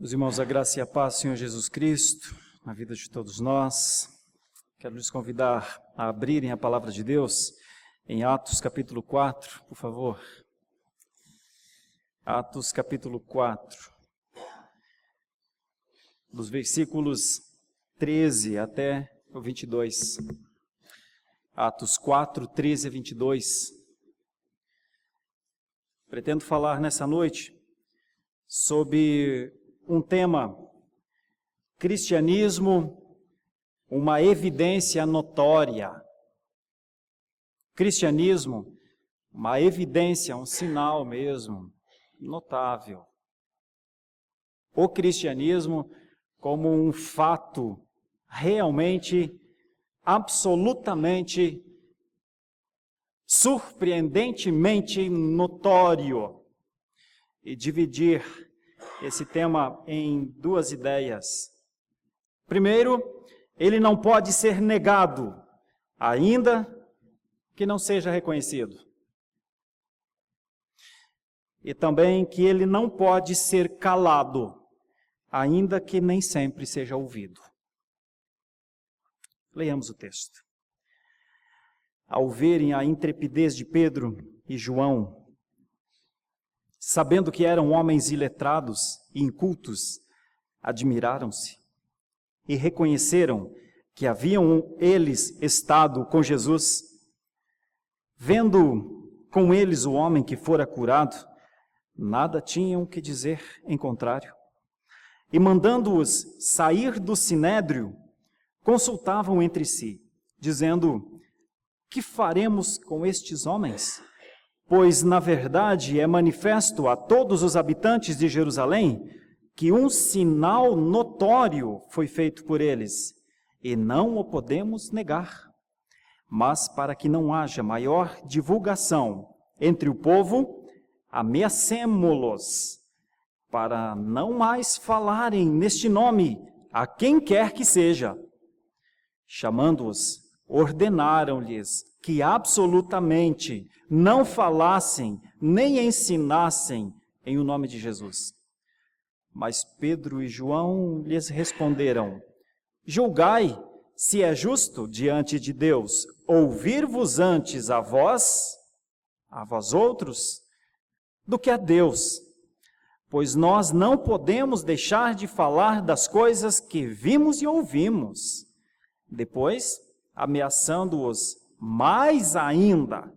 Meus irmãos, a graça e a paz do Senhor Jesus Cristo, na vida de todos nós. Quero lhes convidar a abrirem a palavra de Deus em Atos capítulo 4, por favor. Atos capítulo 4, dos versículos 13 até o 22. Atos 4, 13 a 22. Pretendo falar nessa noite sobre um tema: cristianismo, uma evidência notória. Cristianismo, uma evidência, um sinal mesmo, notável. O cristianismo como um fato realmente, absolutamente, surpreendentemente notório. E dividir esse tema em duas ideias. Primeiro, ele não pode ser negado, ainda que não seja reconhecido. E também que ele não pode ser calado, ainda que nem sempre seja ouvido. Leiamos o texto. Ao verem a intrepidez de Pedro e João, sabendo que eram homens iletrados e incultos, admiraram-se e reconheceram que haviam eles estado com Jesus. Vendo com eles o homem que fora curado, nada tinham que dizer em contrário. E mandando-os sair do sinédrio, consultavam entre si, dizendo: que faremos com estes homens? Pois, na verdade, é manifesto a todos os habitantes de Jerusalém que um sinal notório foi feito por eles, e não o podemos negar. Mas, para que não haja maior divulgação entre o povo, ameacemo-los, para não mais falarem neste nome a quem quer que seja. Chamando-os, ordenaram-lhes que absolutamente não falassem nem ensinassem em o nome de Jesus. Mas Pedro e João lhes responderam: julgai se é justo diante de Deus ouvir-vos antes a vós outros, do que a Deus. Pois nós não podemos deixar de falar das coisas que vimos e ouvimos. Depois, ameaçando-os mais ainda,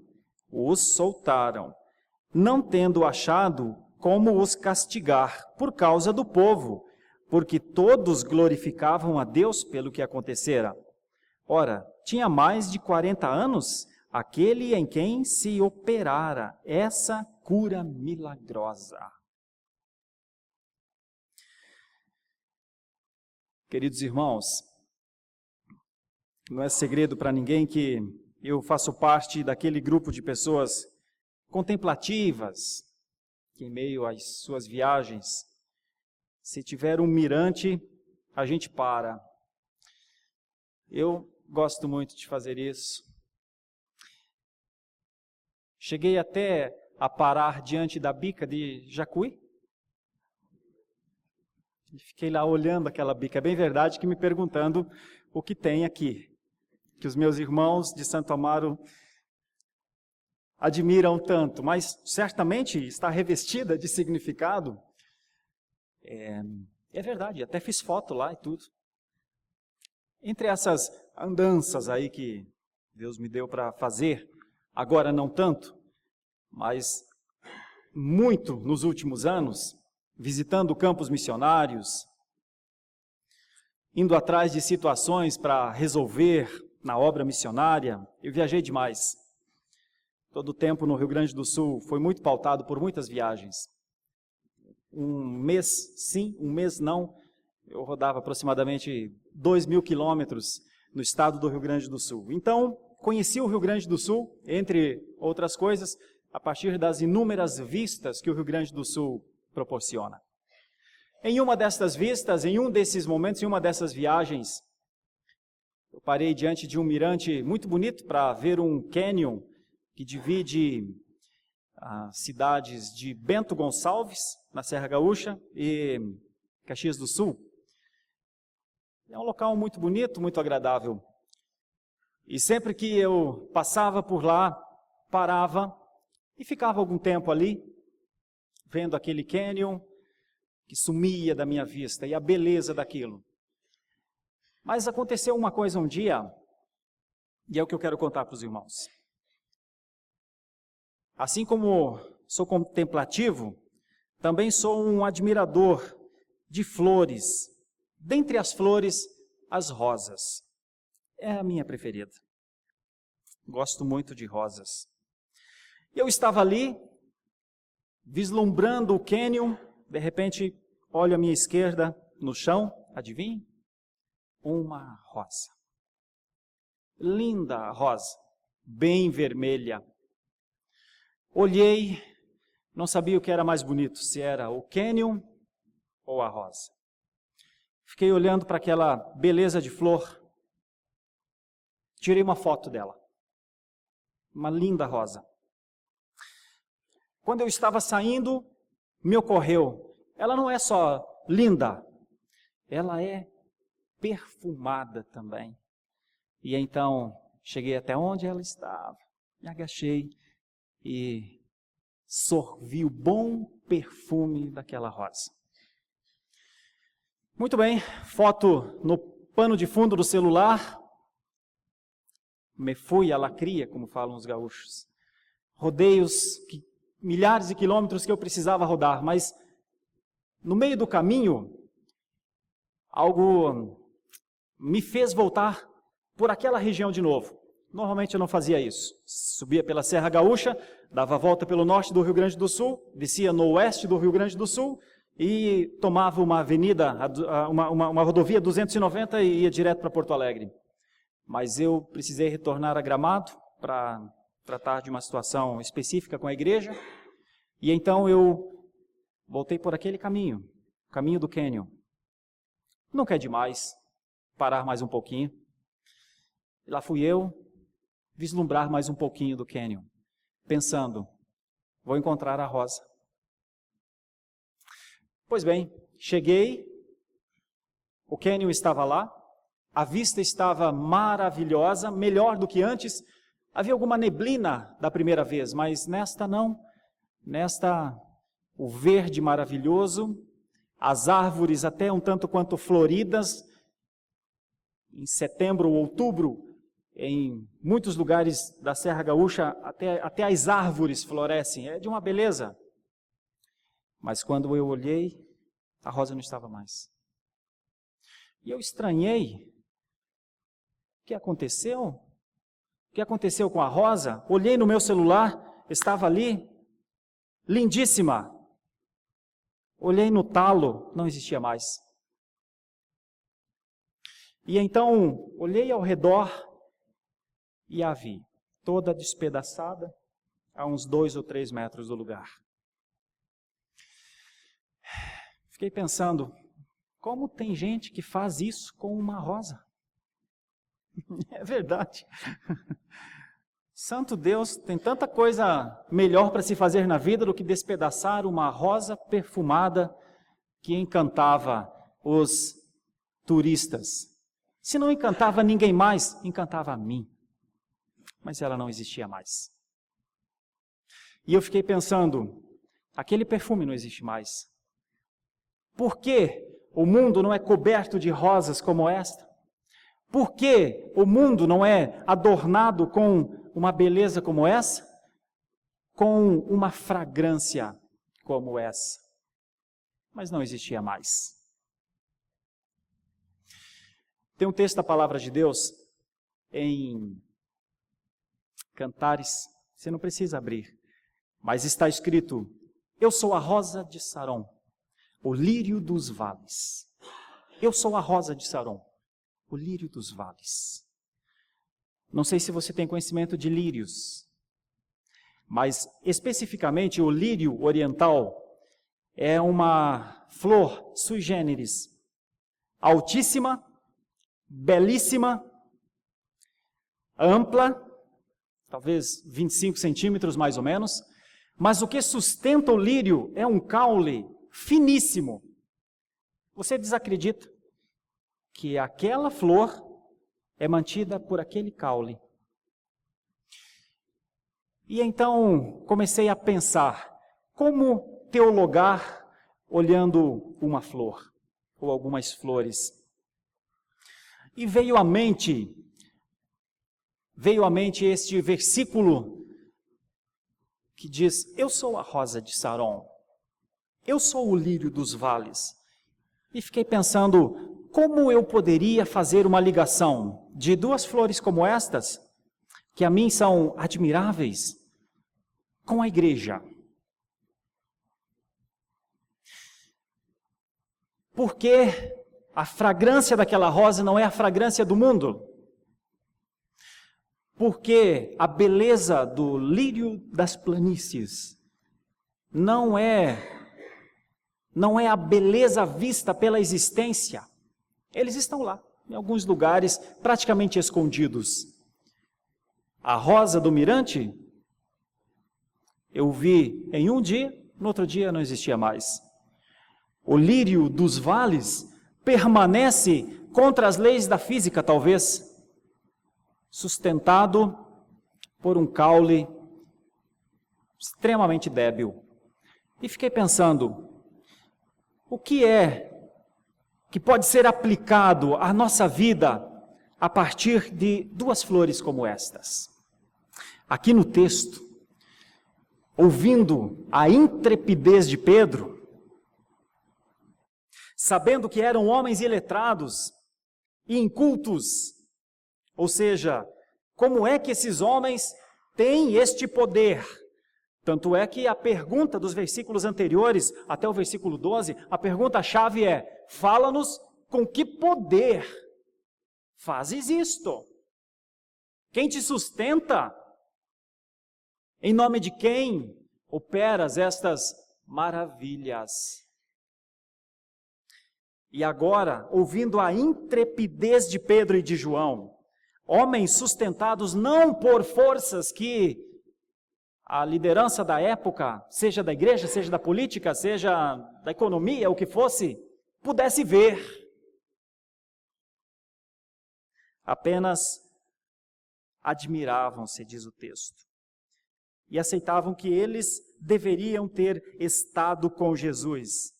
os soltaram, não tendo achado como os castigar por causa do povo, porque todos glorificavam a Deus pelo que acontecera. Ora, tinha mais de 40 anos aquele em quem se operara essa cura milagrosa. Queridos irmãos, não é segredo para ninguém que eu faço parte daquele grupo de pessoas contemplativas, que em meio às suas viagens, se tiver um mirante, a gente para. Eu gosto muito de fazer isso. Cheguei até a parar diante da bica de Jacuí. E fiquei lá olhando aquela bica. É bem verdade que me perguntando o que tem aqui, que os meus irmãos de Santo Amaro admiram tanto, mas certamente está revestida de significado. É verdade, até fiz foto lá e tudo. Entre essas andanças aí que Deus me deu para fazer, agora não tanto, mas muito nos últimos anos, visitando campos missionários, indo atrás de situações para resolver na obra missionária, eu viajei demais. Todo o tempo no Rio Grande do Sul foi muito pautado por muitas viagens. Um mês sim, um mês não, eu rodava aproximadamente 2.000 quilômetros no estado do Rio Grande do Sul. Então, conheci o Rio Grande do Sul, entre outras coisas, a partir das inúmeras vistas que o Rio Grande do Sul proporciona. Em uma destas vistas, em um desses momentos, em uma dessas viagens, eu parei diante de um mirante muito bonito para ver um cânion que divide as cidades de Bento Gonçalves, na Serra Gaúcha, e Caxias do Sul. É um local muito bonito, muito agradável. E sempre que eu passava por lá, parava e ficava algum tempo ali, vendo aquele cânion que sumia da minha vista e a beleza daquilo. Mas aconteceu uma coisa um dia, e é o que eu quero contar para os irmãos. Assim como sou contemplativo, também sou um admirador de flores. Dentre as flores, as rosas. É a minha preferida. Gosto muito de rosas. Eu estava ali, vislumbrando o cânion, de repente, olho à minha esquerda no chão, adivinhe? Uma rosa. Linda rosa, bem vermelha. Olhei, não sabia o que era mais bonito, se era o cânion ou a rosa. Fiquei olhando para aquela beleza de flor, tirei uma foto dela. Uma linda rosa. Quando eu estava saindo, me ocorreu, ela não é só linda, ela é perfumada também. E então, cheguei até onde ela estava, me agachei e sorvi o bom perfume daquela rosa. Muito bem, foto no pano de fundo do celular. Me fui à lacria, como falam os gaúchos. Rodei milhares de quilômetros que eu precisava rodar, mas no meio do caminho, algo me fez voltar por aquela região de novo. Normalmente eu não fazia isso. Subia pela Serra Gaúcha, dava a volta pelo norte do Rio Grande do Sul, descia no oeste do Rio Grande do Sul e tomava uma avenida, uma rodovia 290 e ia direto para Porto Alegre. Mas eu precisei retornar a Gramado para tratar de uma situação específica com a igreja. E então eu voltei por aquele caminho, o caminho do cânion. Nunca é demais parar mais um pouquinho. E lá fui eu vislumbrar mais um pouquinho do cânion, pensando, vou encontrar a rosa. Pois bem, cheguei, o cânion estava lá, a vista estava maravilhosa, melhor do que antes. Havia alguma neblina da primeira vez, mas nesta não. Nesta, o verde maravilhoso, as árvores até um tanto quanto floridas. Em setembro ou outubro, em muitos lugares da Serra Gaúcha, até as árvores florescem. É de uma beleza. Mas quando eu olhei, a rosa não estava mais. E eu estranhei. O que aconteceu? O que aconteceu com a rosa? Olhei no meu celular, estava ali, lindíssima. Olhei no talo, não existia mais. E então, olhei ao redor e a vi, toda despedaçada, a uns 2 ou 3 metros do lugar. Fiquei pensando, como tem gente que faz isso com uma rosa? É verdade. Santo Deus, tem tanta coisa melhor para se fazer na vida do que despedaçar uma rosa perfumada que encantava os turistas. Se não encantava ninguém mais, encantava a mim. Mas ela não existia mais. E eu fiquei pensando, aquele perfume não existe mais. Por que o mundo não é coberto de rosas como esta? Por que o mundo não é adornado com uma beleza como essa? Com uma fragrância como essa? Mas não existia mais. Tem um texto da Palavra de Deus em Cantares, você não precisa abrir, mas está escrito, eu sou a rosa de Saron, o lírio dos vales. Eu sou a rosa de Saron, o lírio dos vales. Não sei se você tem conhecimento de lírios, mas especificamente o lírio oriental é uma flor sui generis, altíssima, belíssima, ampla, talvez 25 centímetros mais ou menos, mas o que sustenta o lírio é um caule finíssimo, você desacredita que aquela flor é mantida por aquele caule. E então comecei a pensar, como teologar olhando uma flor, ou algumas flores. E veio à mente este versículo que diz, eu sou a rosa de Saron, eu sou o lírio dos vales. E fiquei pensando, como eu poderia fazer uma ligação de duas flores como estas, que a mim são admiráveis, com a igreja? Porque a fragrância daquela rosa não é a fragrância do mundo. Porque a beleza do lírio das planícies não é a beleza vista pela existência. Eles estão lá, em alguns lugares, praticamente escondidos. A rosa do mirante, eu vi em um dia, no outro dia não existia mais. O lírio dos vales permanece contra as leis da física, talvez, sustentado por um caule extremamente débil. E fiquei pensando, o que é que pode ser aplicado à nossa vida a partir de duas flores como estas? Aqui no texto, ouvindo a intrepidez de Pedro, sabendo que eram homens iletrados e incultos, ou seja, como é que esses homens têm este poder? Tanto é que a pergunta dos versículos anteriores, até o versículo 12, a pergunta-chave é, fala-nos com que poder fazes isto? Quem te sustenta? Em nome de quem operas estas maravilhas? E agora, ouvindo a intrepidez de Pedro e de João, homens sustentados não por forças que a liderança da época, seja da igreja, seja da política, seja da economia, o que fosse, pudesse ver. Apenas admiravam-se, diz o texto, e aceitavam que eles deveriam ter estado com Jesus.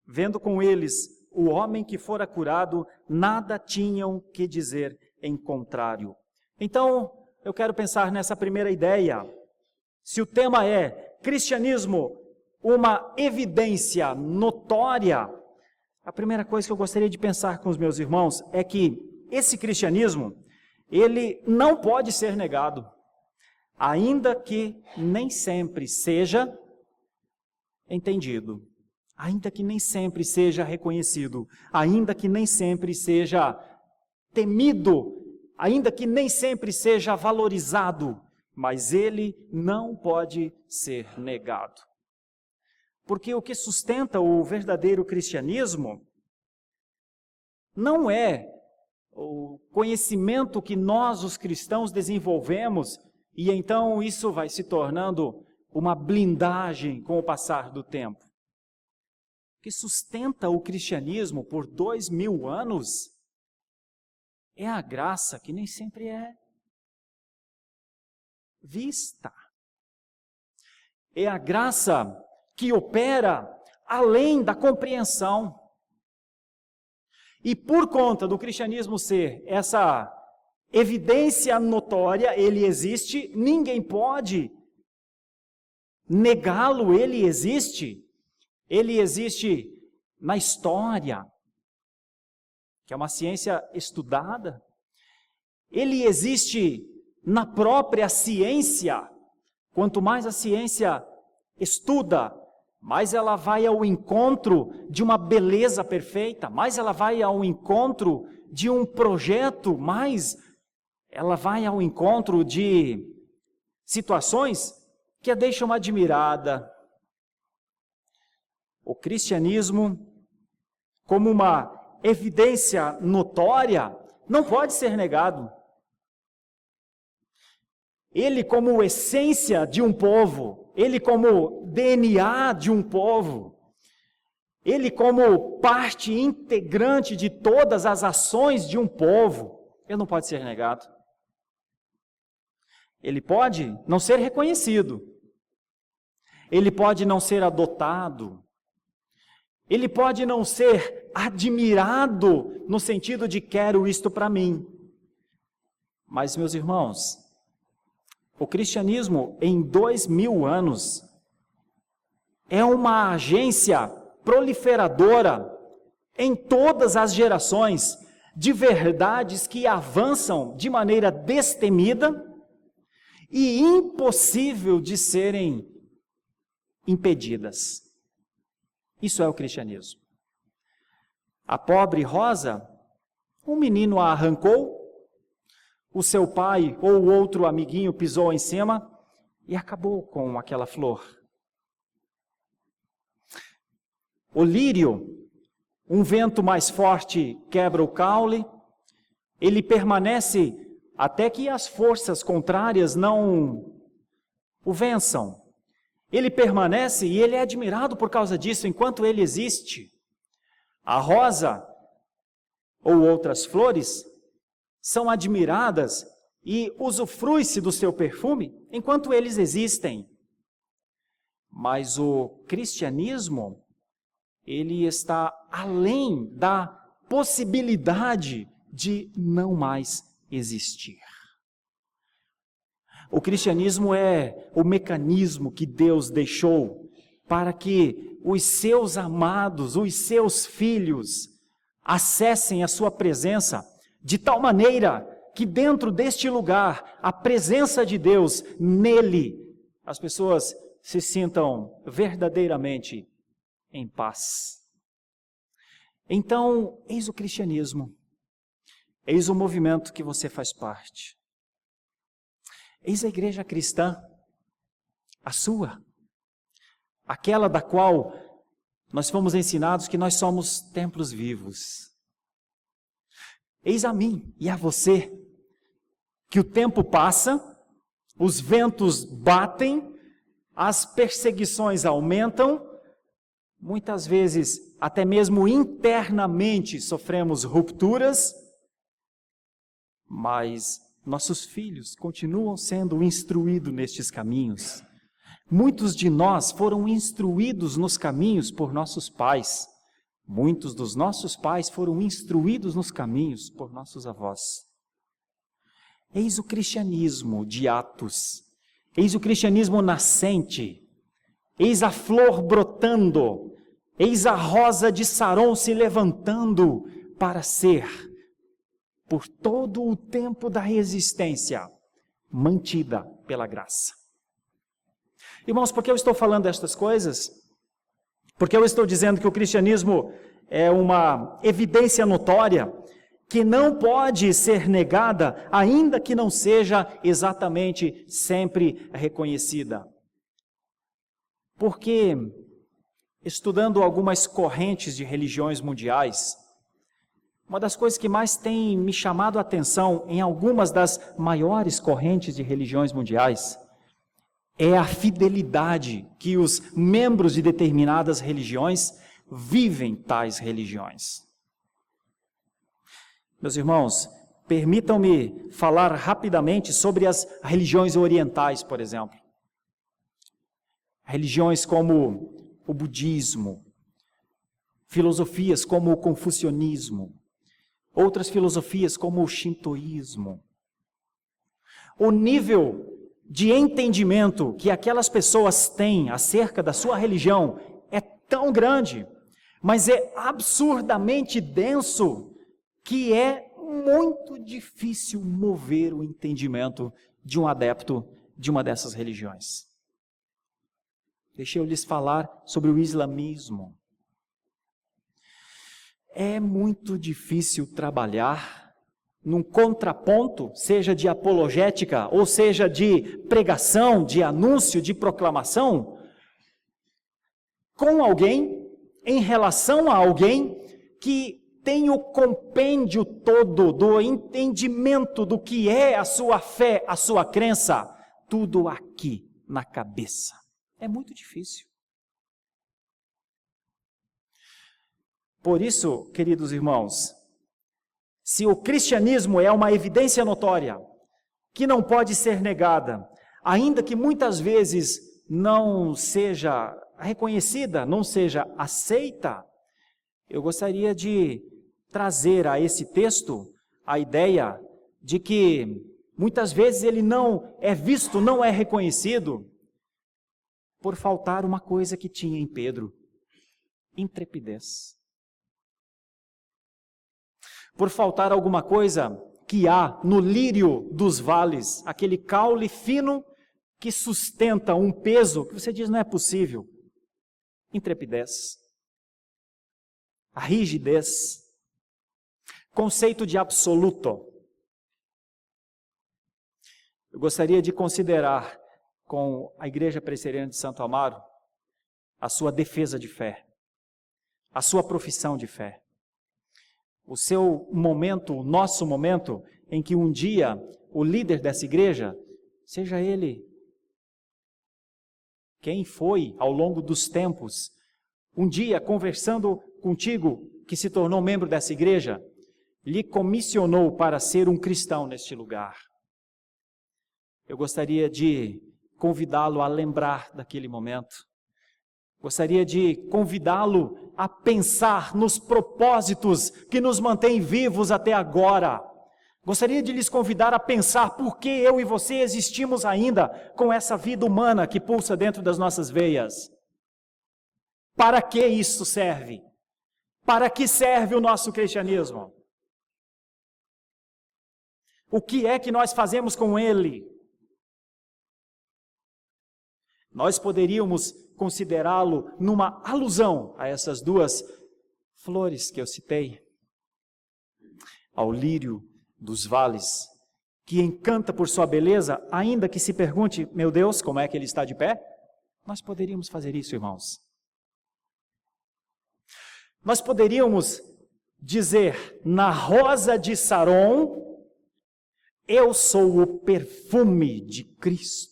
Vendo com eles o homem que fora curado, nada tinham que dizer em contrário. Então, eu quero pensar nessa primeira ideia. Se o tema é cristianismo, uma evidência notória, a primeira coisa que eu gostaria de pensar com os meus irmãos é que esse cristianismo, ele não pode ser negado, ainda que nem sempre seja entendido, ainda que nem sempre seja reconhecido, ainda que nem sempre seja temido, ainda que nem sempre seja valorizado, mas ele não pode ser negado. Porque o que sustenta o verdadeiro cristianismo não é o conhecimento que nós, os cristãos, desenvolvemos, e então isso vai se tornando uma blindagem com o passar do tempo. O que sustenta o cristianismo por 2000 anos é a graça que nem sempre é vista. É a graça que opera além da compreensão. E por conta do cristianismo ser essa evidência notória, ele existe, ninguém pode negá-lo, ele existe na história, que é uma ciência estudada, ele existe na própria ciência. Quanto mais a ciência estuda, mais ela vai ao encontro de uma beleza perfeita, mais ela vai ao encontro de um projeto, mais ela vai ao encontro de situações que a deixam admirada. O cristianismo, como uma evidência notória, não pode ser negado. Ele como essência de um povo, ele como DNA de um povo, Ele como parte integrante de todas as ações de um povo, ele não pode ser negado. Ele pode não ser reconhecido. Ele pode não ser adotado. Ele pode não ser admirado no sentido de quero isto para mim. Mas, meus irmãos, o cristianismo em 2000 anos é uma agência proliferadora em todas as gerações de verdades que avançam de maneira destemida e impossível de serem impedidas. Isso é o cristianismo. A pobre rosa, um menino a arrancou, o seu pai ou outro amiguinho pisou em cima e acabou com aquela flor. O lírio, um vento mais forte quebra o caule, ele permanece até que as forças contrárias não o vençam. Ele permanece e ele é admirado por causa disso enquanto ele existe. A rosa ou outras flores são admiradas e usufrui-se do seu perfume enquanto eles existem. Mas o cristianismo, ele está além da possibilidade de não mais existir. O cristianismo é o mecanismo que Deus deixou para que os seus amados, os seus filhos, acessem a sua presença de tal maneira que dentro deste lugar, a presença de Deus, nele, as pessoas se sintam verdadeiramente em paz. Então, eis o cristianismo, eis o movimento que você faz parte. Eis a igreja cristã, a sua, aquela da qual nós fomos ensinados que nós somos templos vivos. Eis a mim e a você, que o tempo passa, os ventos batem, as perseguições aumentam, muitas vezes até mesmo internamente sofremos rupturas, mas nossos filhos continuam sendo instruídos nestes caminhos. Muitos de nós foram instruídos nos caminhos por nossos pais. Muitos dos nossos pais foram instruídos nos caminhos por nossos avós. Eis o cristianismo de Atos. Eis o cristianismo nascente. Eis a flor brotando. Eis a rosa de Saron se levantando para ser, por todo o tempo da existência, mantida pela graça. Irmãos, por que eu estou falando destas coisas? Porque eu estou dizendo que o cristianismo é uma evidência notória que não pode ser negada, ainda que não seja exatamente sempre reconhecida. Porque, estudando algumas correntes de religiões mundiais, uma das coisas que mais tem me chamado a atenção em algumas das maiores correntes de religiões mundiais é a fidelidade que os membros de determinadas religiões vivem tais religiões. Meus irmãos, permitam-me falar rapidamente sobre as religiões orientais, por exemplo. Religiões como o budismo, filosofias como o confucionismo, outras filosofias como o shintoísmo. O nível de entendimento que aquelas pessoas têm acerca da sua religião é tão grande, mas é absurdamente denso, que é muito difícil mover o entendimento de um adepto de uma dessas religiões. Deixa eu lhes falar sobre o islamismo. É muito difícil trabalhar num contraponto, seja de apologética, ou seja de pregação, de anúncio, de proclamação, com alguém, em relação a alguém que tem o compêndio todo do entendimento do que é a sua fé, a sua crença, tudo aqui na cabeça. É muito difícil. Por isso, queridos irmãos, se o cristianismo é uma evidência notória, que não pode ser negada, ainda que muitas vezes não seja reconhecida, não seja aceita, eu gostaria de trazer a esse texto a ideia de que muitas vezes ele não é visto, não é reconhecido, por faltar uma coisa que tinha em Pedro: intrepidez. Por faltar alguma coisa que há no lírio dos vales, aquele caule fino que sustenta um peso que você diz não é possível. Intrepidez. A rigidez. Conceito de absoluto. Eu gostaria de considerar com a Igreja Presbiteriana de Santo Amaro a sua defesa de fé, a sua profissão de fé. O seu momento, o nosso momento, em que um dia o líder dessa igreja, seja ele quem foi ao longo dos tempos, um dia conversando contigo, que se tornou membro dessa igreja, lhe comissionou para ser um cristão neste lugar. Eu gostaria de convidá-lo a lembrar daquele momento. Gostaria de convidá-lo a pensar nos propósitos que nos mantêm vivos até agora. Gostaria de lhes convidar a pensar por que eu e você existimos ainda com essa vida humana que pulsa dentro das nossas veias. Para que isso serve? Para que serve o nosso cristianismo? O que é que nós fazemos com ele? Nós poderíamos considerá-lo numa alusão a essas duas flores que eu citei, ao lírio dos vales, que encanta por sua beleza, ainda que se pergunte, meu Deus, como é que ele está de pé? Nós poderíamos fazer isso, irmãos. Nós poderíamos dizer, na rosa de Saron, eu sou o perfume de Cristo.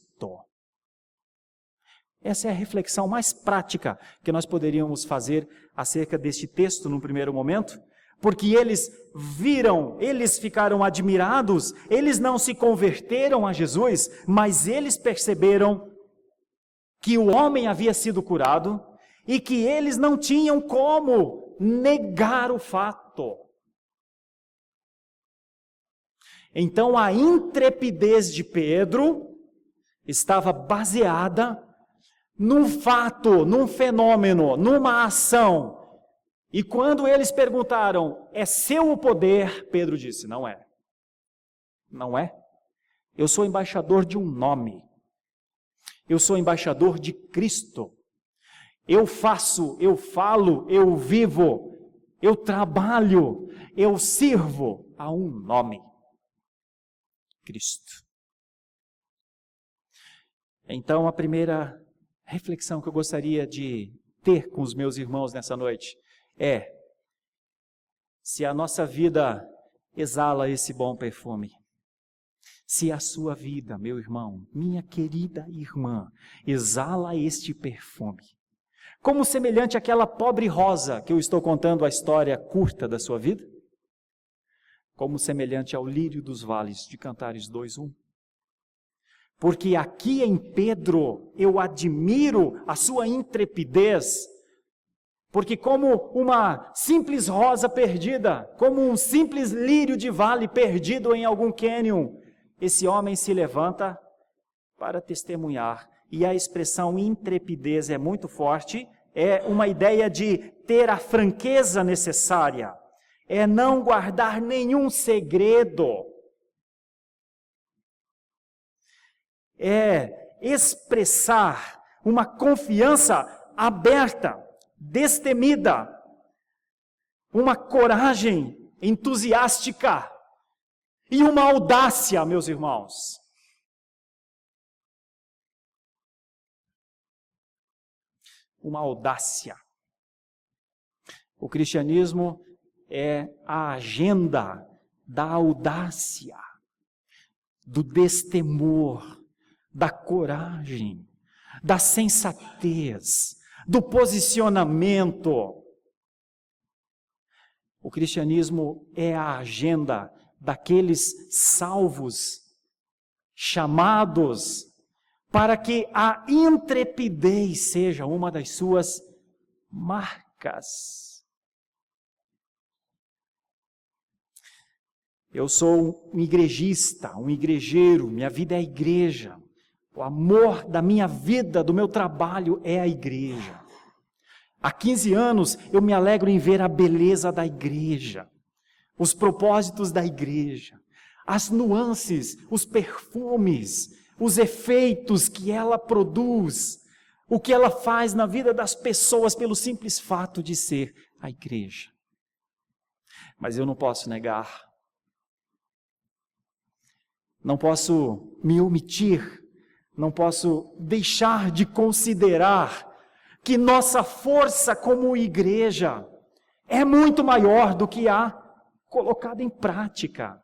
Essa é a reflexão mais prática que nós poderíamos fazer acerca deste texto num primeiro momento, porque eles viram, eles ficaram admirados, eles não se converteram a Jesus, mas eles perceberam que o homem havia sido curado e que eles não tinham como negar o fato. Então a intrepidez de Pedro estava baseada num fato, num fenômeno, numa ação. E quando eles perguntaram, é seu o poder? Pedro disse, não é. Não é. Eu sou embaixador de um nome. Eu sou embaixador de Cristo. Eu faço, eu falo, eu vivo, eu trabalho, eu sirvo a um nome. Cristo. Então a primeira reflexão que eu gostaria de ter com os meus irmãos nessa noite é: se a nossa vida exala esse bom perfume, se a sua vida, meu irmão, minha querida irmã, exala este perfume, como semelhante àquela pobre rosa que eu estou contando a história curta da sua vida, como semelhante ao lírio dos vales de Cantares 2:1. Porque aqui em Pedro eu admiro a sua intrepidez, porque como uma simples rosa perdida, como um simples lírio de vale perdido em algum cânion, esse homem se levanta para testemunhar. E a expressão intrepidez é muito forte, é uma ideia de ter a franqueza necessária, é não guardar nenhum segredo, é expressar uma confiança aberta, destemida, uma coragem entusiástica e uma audácia, meus irmãos. Uma audácia. O cristianismo é a agenda da audácia, do destemor, da coragem, da sensatez, do posicionamento. O cristianismo é a agenda daqueles salvos, chamados para que a intrepidez seja uma das suas marcas. Eu sou um igrejista, um igrejeiro, minha vida é a igreja. O amor da minha vida, do meu trabalho é a igreja. Há 15 anos eu me alegro em ver a beleza da igreja, os propósitos da igreja, as nuances, os perfumes, os efeitos que ela produz, o que ela faz na vida das pessoas pelo simples fato de ser a igreja. Mas eu não posso negar, não posso me omitir, não posso deixar de considerar que nossa força como igreja é muito maior do que a colocada em prática.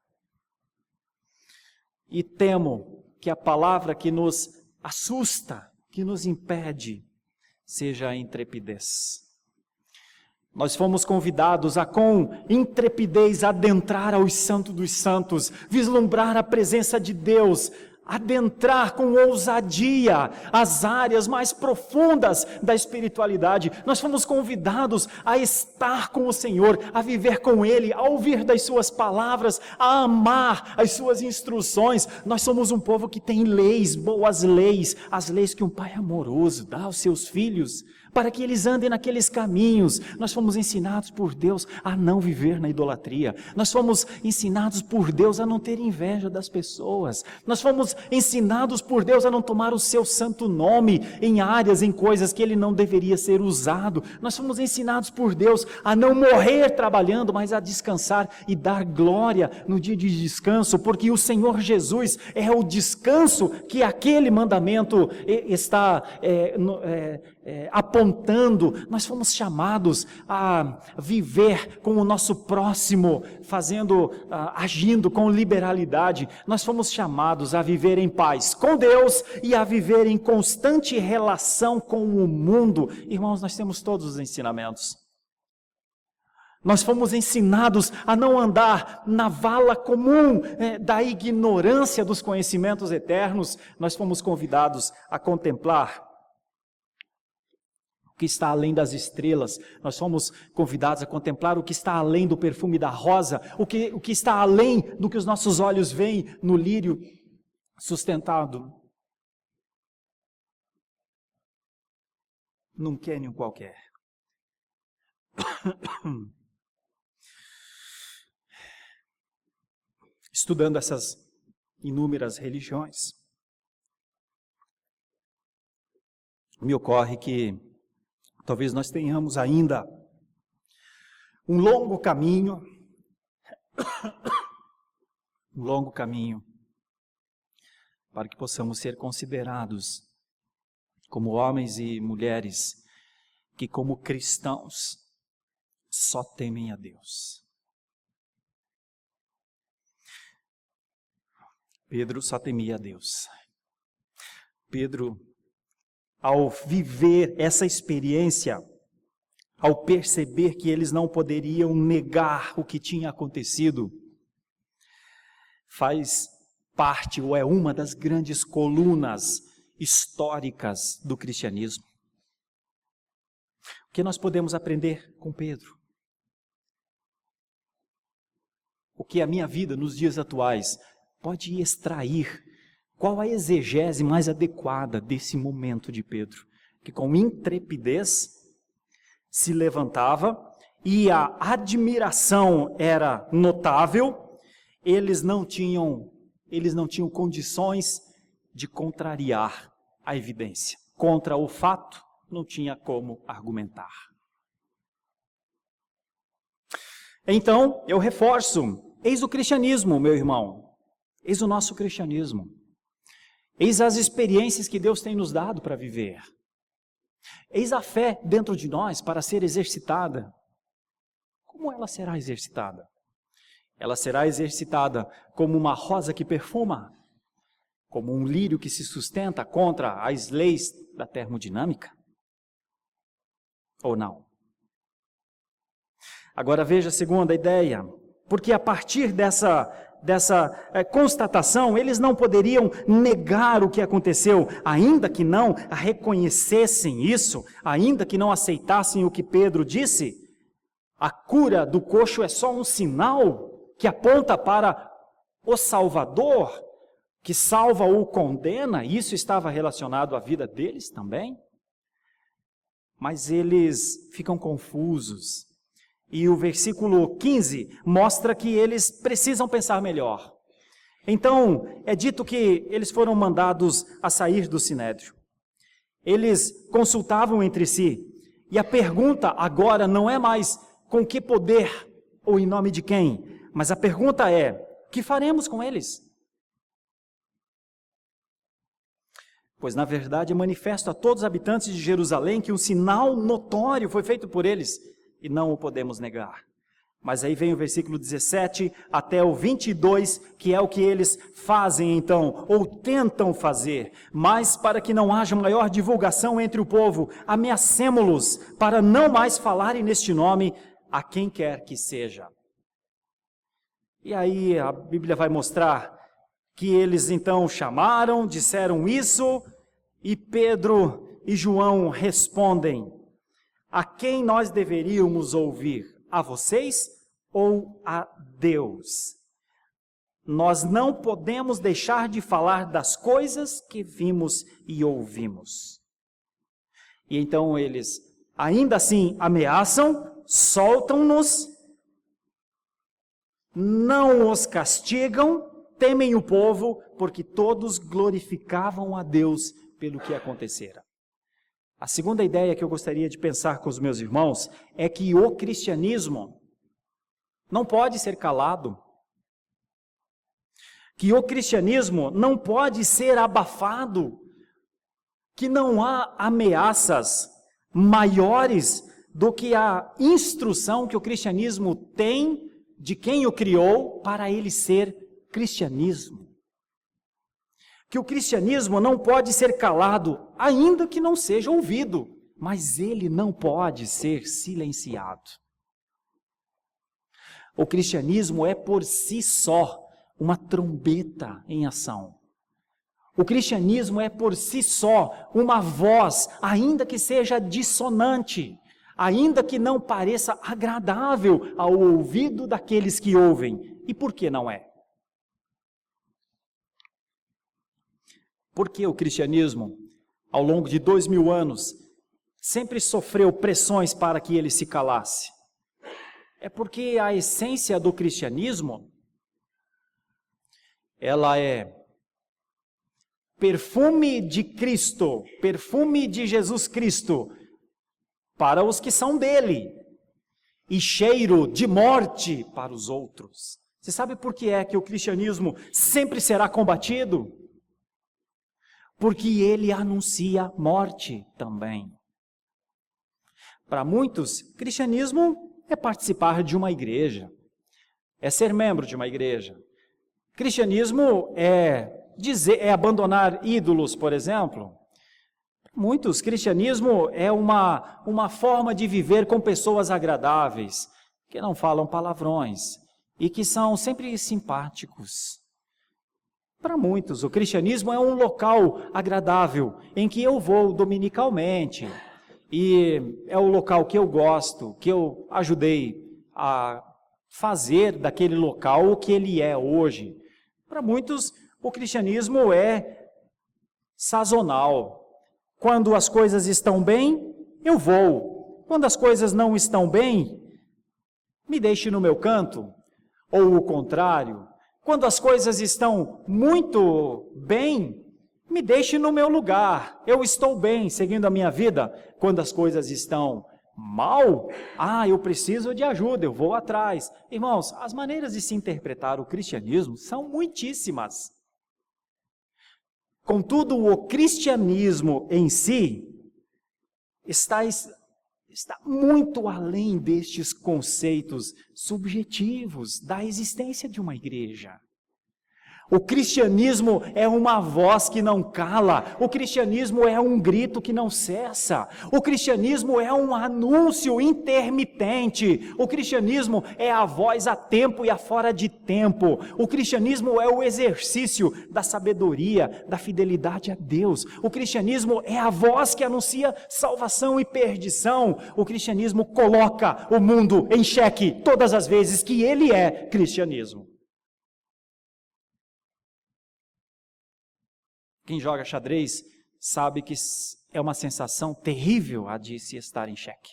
E temo que a palavra que nos assusta, que nos impede, seja a intrepidez. Nós fomos convidados a, com intrepidez, adentrar aos santos dos santos, vislumbrar a presença de Deus, adentrar com ousadia as áreas mais profundas da espiritualidade. Nós fomos convidados a estar com o Senhor, a viver com Ele, a ouvir das suas palavras, a amar as suas instruções. Nós somos um povo que tem leis, boas leis, as leis que um pai amoroso dá aos seus filhos, para que eles andem naqueles caminhos. Nós fomos ensinados por Deus a não viver na idolatria. Nós fomos ensinados por Deus a não ter inveja das pessoas. Nós fomos ensinados por Deus a não tomar o seu santo nome em áreas, em coisas que ele não deveria ser usado. Nós fomos ensinados por Deus a não morrer trabalhando, mas a descansar e dar glória no dia de descanso, porque o Senhor Jesus é o descanso que aquele mandamento está apontando. Nós fomos chamados a viver com o nosso próximo, agindo com liberalidade. Nós fomos chamados a viver em paz com Deus e a viver em constante relação com o mundo. Irmãos, nós temos todos os ensinamentos. Nós fomos ensinados a não andar na vala comum da ignorância dos conhecimentos eternos. Nós fomos convidados a contemplar o que está além das estrelas. Nós fomos convidados a contemplar o que está além do perfume da rosa, o que está além do que os nossos olhos veem no lírio sustentado num cânion qualquer. Estudando essas inúmeras religiões, me ocorre que talvez nós tenhamos ainda um longo caminho para que possamos ser considerados como homens e mulheres que, como cristãos, só temem a Deus. Pedro só temia a Deus. Pedro, ao viver essa experiência, ao perceber que eles não poderiam negar o que tinha acontecido, faz parte ou é uma das grandes colunas históricas do cristianismo. O que nós podemos aprender com Pedro? O que a minha vida nos dias atuais pode extrair? Qual a exegese mais adequada desse momento de Pedro? Que com intrepidez se levantava e a admiração era notável. Eles não tinham condições de contrariar a evidência. Contra o fato, não tinha como argumentar. Então, eu reforço, eis o cristianismo, meu irmão, eis o nosso cristianismo. Eis as experiências que Deus tem nos dado para viver. Eis a fé dentro de nós para ser exercitada. Como ela será exercitada? Ela será exercitada como uma rosa que perfuma, como um lírio que se sustenta contra as leis da termodinâmica? Ou não? Agora veja a segunda ideia, porque a partir dessa constatação, eles não poderiam negar o que aconteceu, ainda que não reconhecessem isso, ainda que não aceitassem o que Pedro disse. A cura do coxo é só um sinal que aponta para o Salvador, que salva ou condena. Isso estava relacionado à vida deles também. Mas eles ficam confusos. E o versículo 15 mostra que eles precisam pensar melhor. Então, é dito que eles foram mandados a sair do Sinédrio. Eles consultavam entre si. E a pergunta agora não é mais com que poder ou em nome de quem, mas a pergunta é: o que faremos com eles? Pois, na verdade, é manifesto a todos os habitantes de Jerusalém que um sinal notório foi feito por eles, e não o podemos negar. Mas aí vem o versículo 17 até o 22, que é o que eles fazem então, ou tentam fazer. Mas para que não haja maior divulgação entre o povo, ameacemo-los para não mais falarem neste nome a quem quer que seja. E aí a Bíblia vai mostrar que eles então chamaram, disseram isso, e Pedro e João respondem: a quem nós deveríamos ouvir? A vocês ou a Deus? Nós não podemos deixar de falar das coisas que vimos e ouvimos. E então eles, ainda assim, ameaçam, soltam-nos, não os castigam, temem o povo, porque todos glorificavam a Deus pelo que acontecera. A segunda ideia que eu gostaria de pensar com os meus irmãos é que o cristianismo não pode ser calado, que o cristianismo não pode ser abafado, que não há ameaças maiores do que a instrução que o cristianismo tem de quem o criou para ele ser cristianismo. Que o cristianismo não pode ser calado, ainda que não seja ouvido, mas ele não pode ser silenciado. O cristianismo é por si só uma trombeta em ação. O cristianismo é por si só uma voz, ainda que seja dissonante, ainda que não pareça agradável ao ouvido daqueles que ouvem. E por que não é? Porque o cristianismo, ao longo de 2000 anos, sempre sofreu pressões para que ele se calasse. É porque a essência do cristianismo, ela é perfume de Cristo, perfume de Jesus Cristo, para os que são dele, e cheiro de morte para os outros. Você sabe por que é que o cristianismo sempre será combatido? Porque ele anuncia morte também. Para muitos, cristianismo é participar de uma igreja, é ser membro de uma igreja. Cristianismo é abandonar ídolos, por exemplo. Muitos, cristianismo é uma forma de viver com pessoas agradáveis, que não falam palavrões e que são sempre simpáticos. Para muitos, o cristianismo é um local agradável em que eu vou dominicalmente e é o local que eu gosto, que eu ajudei a fazer daquele local o que ele é hoje. Para muitos, o cristianismo é sazonal. Quando as coisas estão bem, eu vou. Quando as coisas não estão bem, me deixe no meu canto. Ou o contrário, quando as coisas estão muito bem, me deixe no meu lugar. Eu estou bem, seguindo a minha vida. Quando as coisas estão mal, eu preciso de ajuda, eu vou atrás. Irmãos, as maneiras de se interpretar o cristianismo são muitíssimas. Contudo, o cristianismo em si está muito além destes conceitos subjetivos da existência de uma igreja. O cristianismo é uma voz que não cala, o cristianismo é um grito que não cessa, o cristianismo é um anúncio intermitente, o cristianismo é a voz a tempo e a fora de tempo, o cristianismo é o exercício da sabedoria, da fidelidade a Deus, o cristianismo é a voz que anuncia salvação e perdição, o cristianismo coloca o mundo em xeque todas as vezes que ele é cristianismo. Quem joga xadrez sabe que é uma sensação terrível a de se estar em xeque.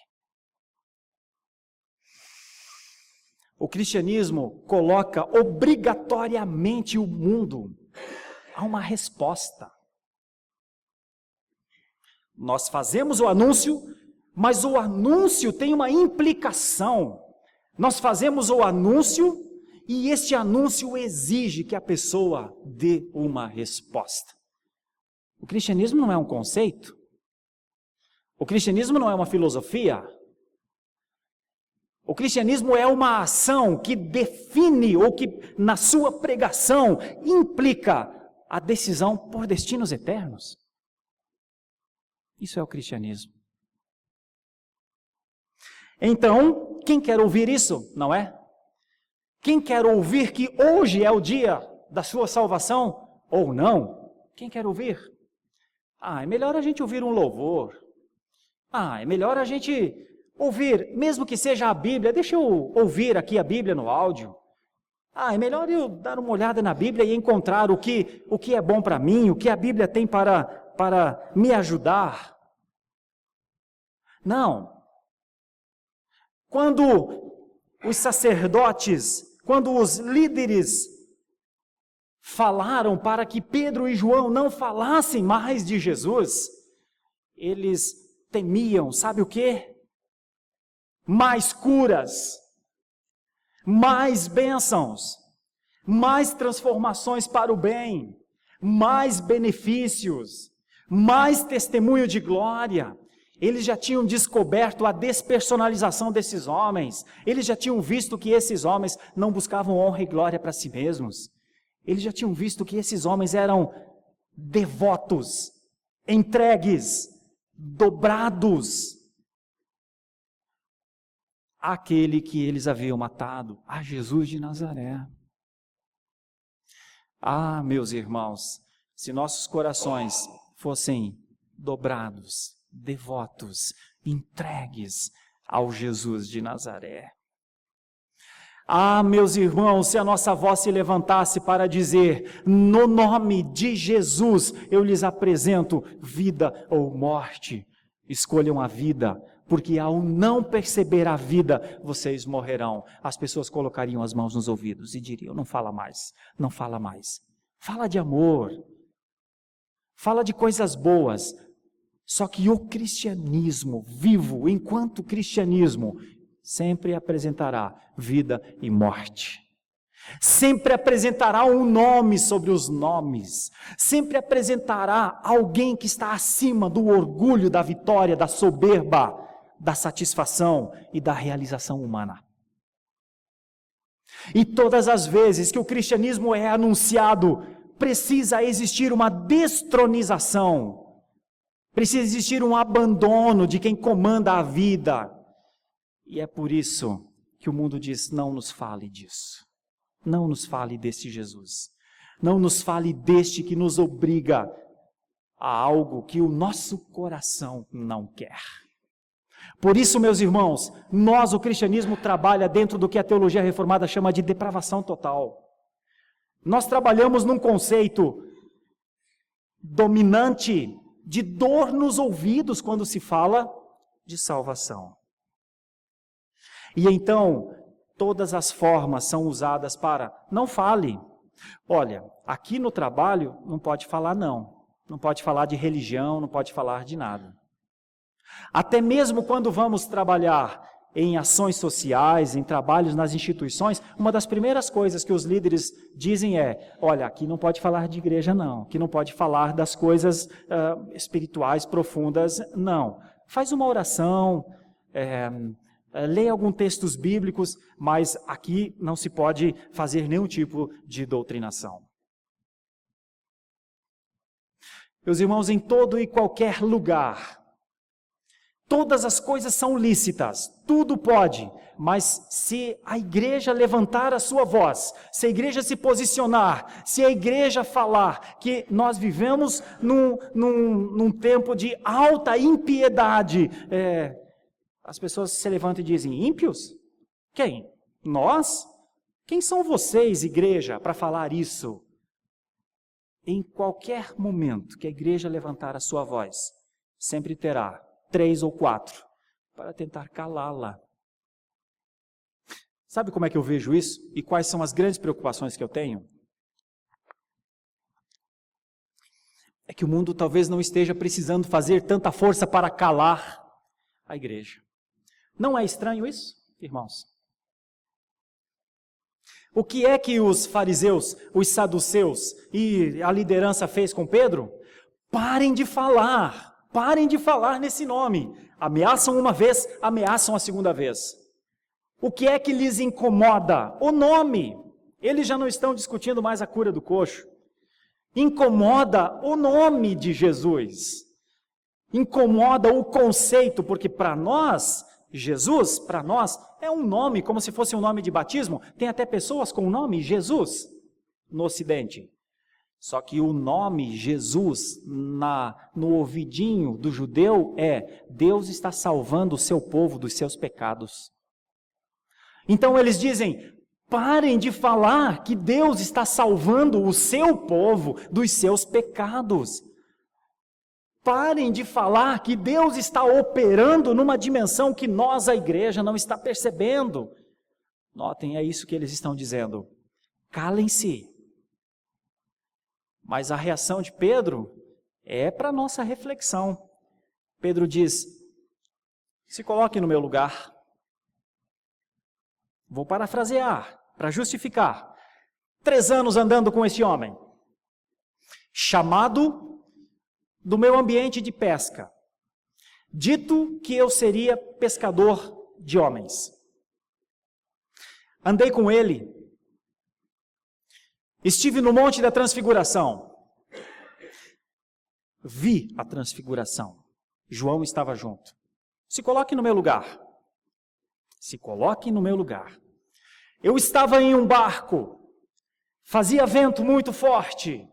O cristianismo coloca obrigatoriamente o mundo a uma resposta. Nós fazemos o anúncio, mas o anúncio tem uma implicação. Nós fazemos o anúncio e este anúncio exige que a pessoa dê uma resposta. O cristianismo não é um conceito. O cristianismo não é uma filosofia. O cristianismo é uma ação que define ou que na sua pregação implica a decisão por destinos eternos. Isso é o cristianismo. Então, quem quer ouvir isso, não é? Quem quer ouvir que hoje é o dia da sua salvação ou não? Quem quer ouvir? É melhor a gente ouvir um louvor. É melhor a gente ouvir, mesmo que seja a Bíblia, deixa eu ouvir aqui a Bíblia no áudio. É melhor eu dar uma olhada na Bíblia e encontrar o que é bom para mim, o que a Bíblia tem para me ajudar. Não. Quando os sacerdotes, quando os líderes falaram para que Pedro e João não falassem mais de Jesus, eles temiam, sabe o quê? Mais curas, mais bênçãos, mais transformações para o bem, mais benefícios, mais testemunho de glória. Eles já tinham descoberto a despersonalização desses homens, eles já tinham visto que esses homens não buscavam honra e glória para si mesmos. Eles já tinham visto que esses homens eram devotos, entregues, dobrados àquele que eles haviam matado, a Jesus de Nazaré. Meus irmãos, se nossos corações fossem dobrados, devotos, entregues ao Jesus de Nazaré. Meus irmãos, se a nossa voz se levantasse para dizer, no nome de Jesus, eu lhes apresento vida ou morte, escolham a vida, porque ao não perceber a vida, vocês morrerão. As pessoas colocariam as mãos nos ouvidos e diriam, não fala mais, não fala mais. Fala de amor, fala de coisas boas, só que o cristianismo vivo, enquanto cristianismo, sempre apresentará vida e morte. Sempre apresentará um nome sobre os nomes. Sempre apresentará alguém que está acima do orgulho, da vitória, da soberba, da satisfação e da realização humana. E todas as vezes que o cristianismo é anunciado, precisa existir uma destronização. Precisa existir um abandono de quem comanda a vida. E é por isso que o mundo diz, não nos fale disso. Não nos fale deste Jesus. Não nos fale deste que nos obriga a algo que o nosso coração não quer. Por isso, meus irmãos, o cristianismo trabalha dentro do que a teologia reformada chama de depravação total. Nós trabalhamos num conceito dominante de dor nos ouvidos quando se fala de salvação. E então, todas as formas são usadas para, não fale. Olha, aqui no trabalho não pode falar não. Não pode falar de religião, não pode falar de nada. Até mesmo quando vamos trabalhar em ações sociais, em trabalhos nas instituições, uma das primeiras coisas que os líderes dizem é, olha, aqui não pode falar de igreja não, aqui não pode falar das coisas espirituais profundas, não. Faz uma oração, leia alguns textos bíblicos, mas aqui não se pode fazer nenhum tipo de doutrinação. Meus irmãos, em todo e qualquer lugar, todas as coisas são lícitas, tudo pode, mas se a igreja levantar a sua voz, se a igreja se posicionar, se a igreja falar que nós vivemos num tempo de alta impiedade, as pessoas se levantam e dizem: ímpios? Quem? Nós? Quem são vocês, igreja, para falar isso? Em qualquer momento que a igreja levantar a sua voz, sempre terá 3 ou 4 para tentar calá-la. Sabe como é que eu vejo isso? E quais são as grandes preocupações que eu tenho? É que o mundo talvez não esteja precisando fazer tanta força para calar a igreja. Não é estranho isso, irmãos? O que é que os fariseus, os saduceus e a liderança fez com Pedro? Parem de falar nesse nome. Ameaçam uma vez, ameaçam a segunda vez. O que é que lhes incomoda? O nome. Eles já não estão discutindo mais a cura do coxo. Incomoda o nome de Jesus. Incomoda o conceito, porque para nós, Jesus, para nós, é um nome, como se fosse um nome de batismo. Tem até pessoas com o nome Jesus no Ocidente. Só que o nome Jesus no ouvidinho do judeu é: Deus está salvando o seu povo dos seus pecados. Então eles dizem: parem de falar que Deus está salvando o seu povo dos seus pecados. Parem de falar que Deus está operando numa dimensão que nós, a igreja, não está percebendo. Notem, é isso que eles estão dizendo. Calem-se. Mas a reação de Pedro é para nossa reflexão. Pedro diz: se coloque no meu lugar. Vou parafrasear, para justificar. 3 anos andando com esse homem. Chamado do meu ambiente de pesca. Dito que eu seria pescador de homens. Andei com ele. Estive no Monte da Transfiguração. Vi a transfiguração. João estava junto. Se coloque no meu lugar. Se coloque no meu lugar. Eu estava em um barco. Fazia vento muito forte.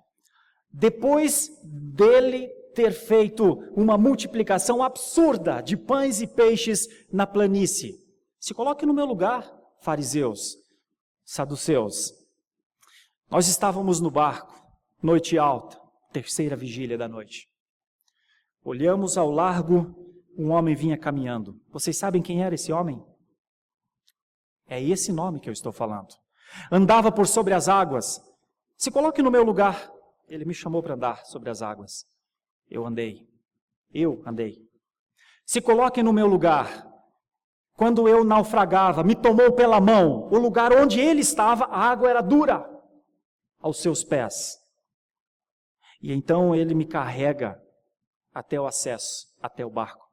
Depois dele ter feito uma multiplicação absurda de pães e peixes na planície. Se coloque no meu lugar, fariseus, saduceus. Nós estávamos no barco, noite alta, 3ª vigília da noite. Olhamos ao largo, um homem vinha caminhando. Vocês sabem quem era esse homem? É esse nome que eu estou falando. Andava por sobre as águas. Se coloque no meu lugar. Ele me chamou para andar sobre as águas. Eu andei. Se coloque no meu lugar. Quando eu naufragava, me tomou pela mão. O lugar onde ele estava, a água era dura aos seus pés. E então ele me carrega até o acesso, até o barco.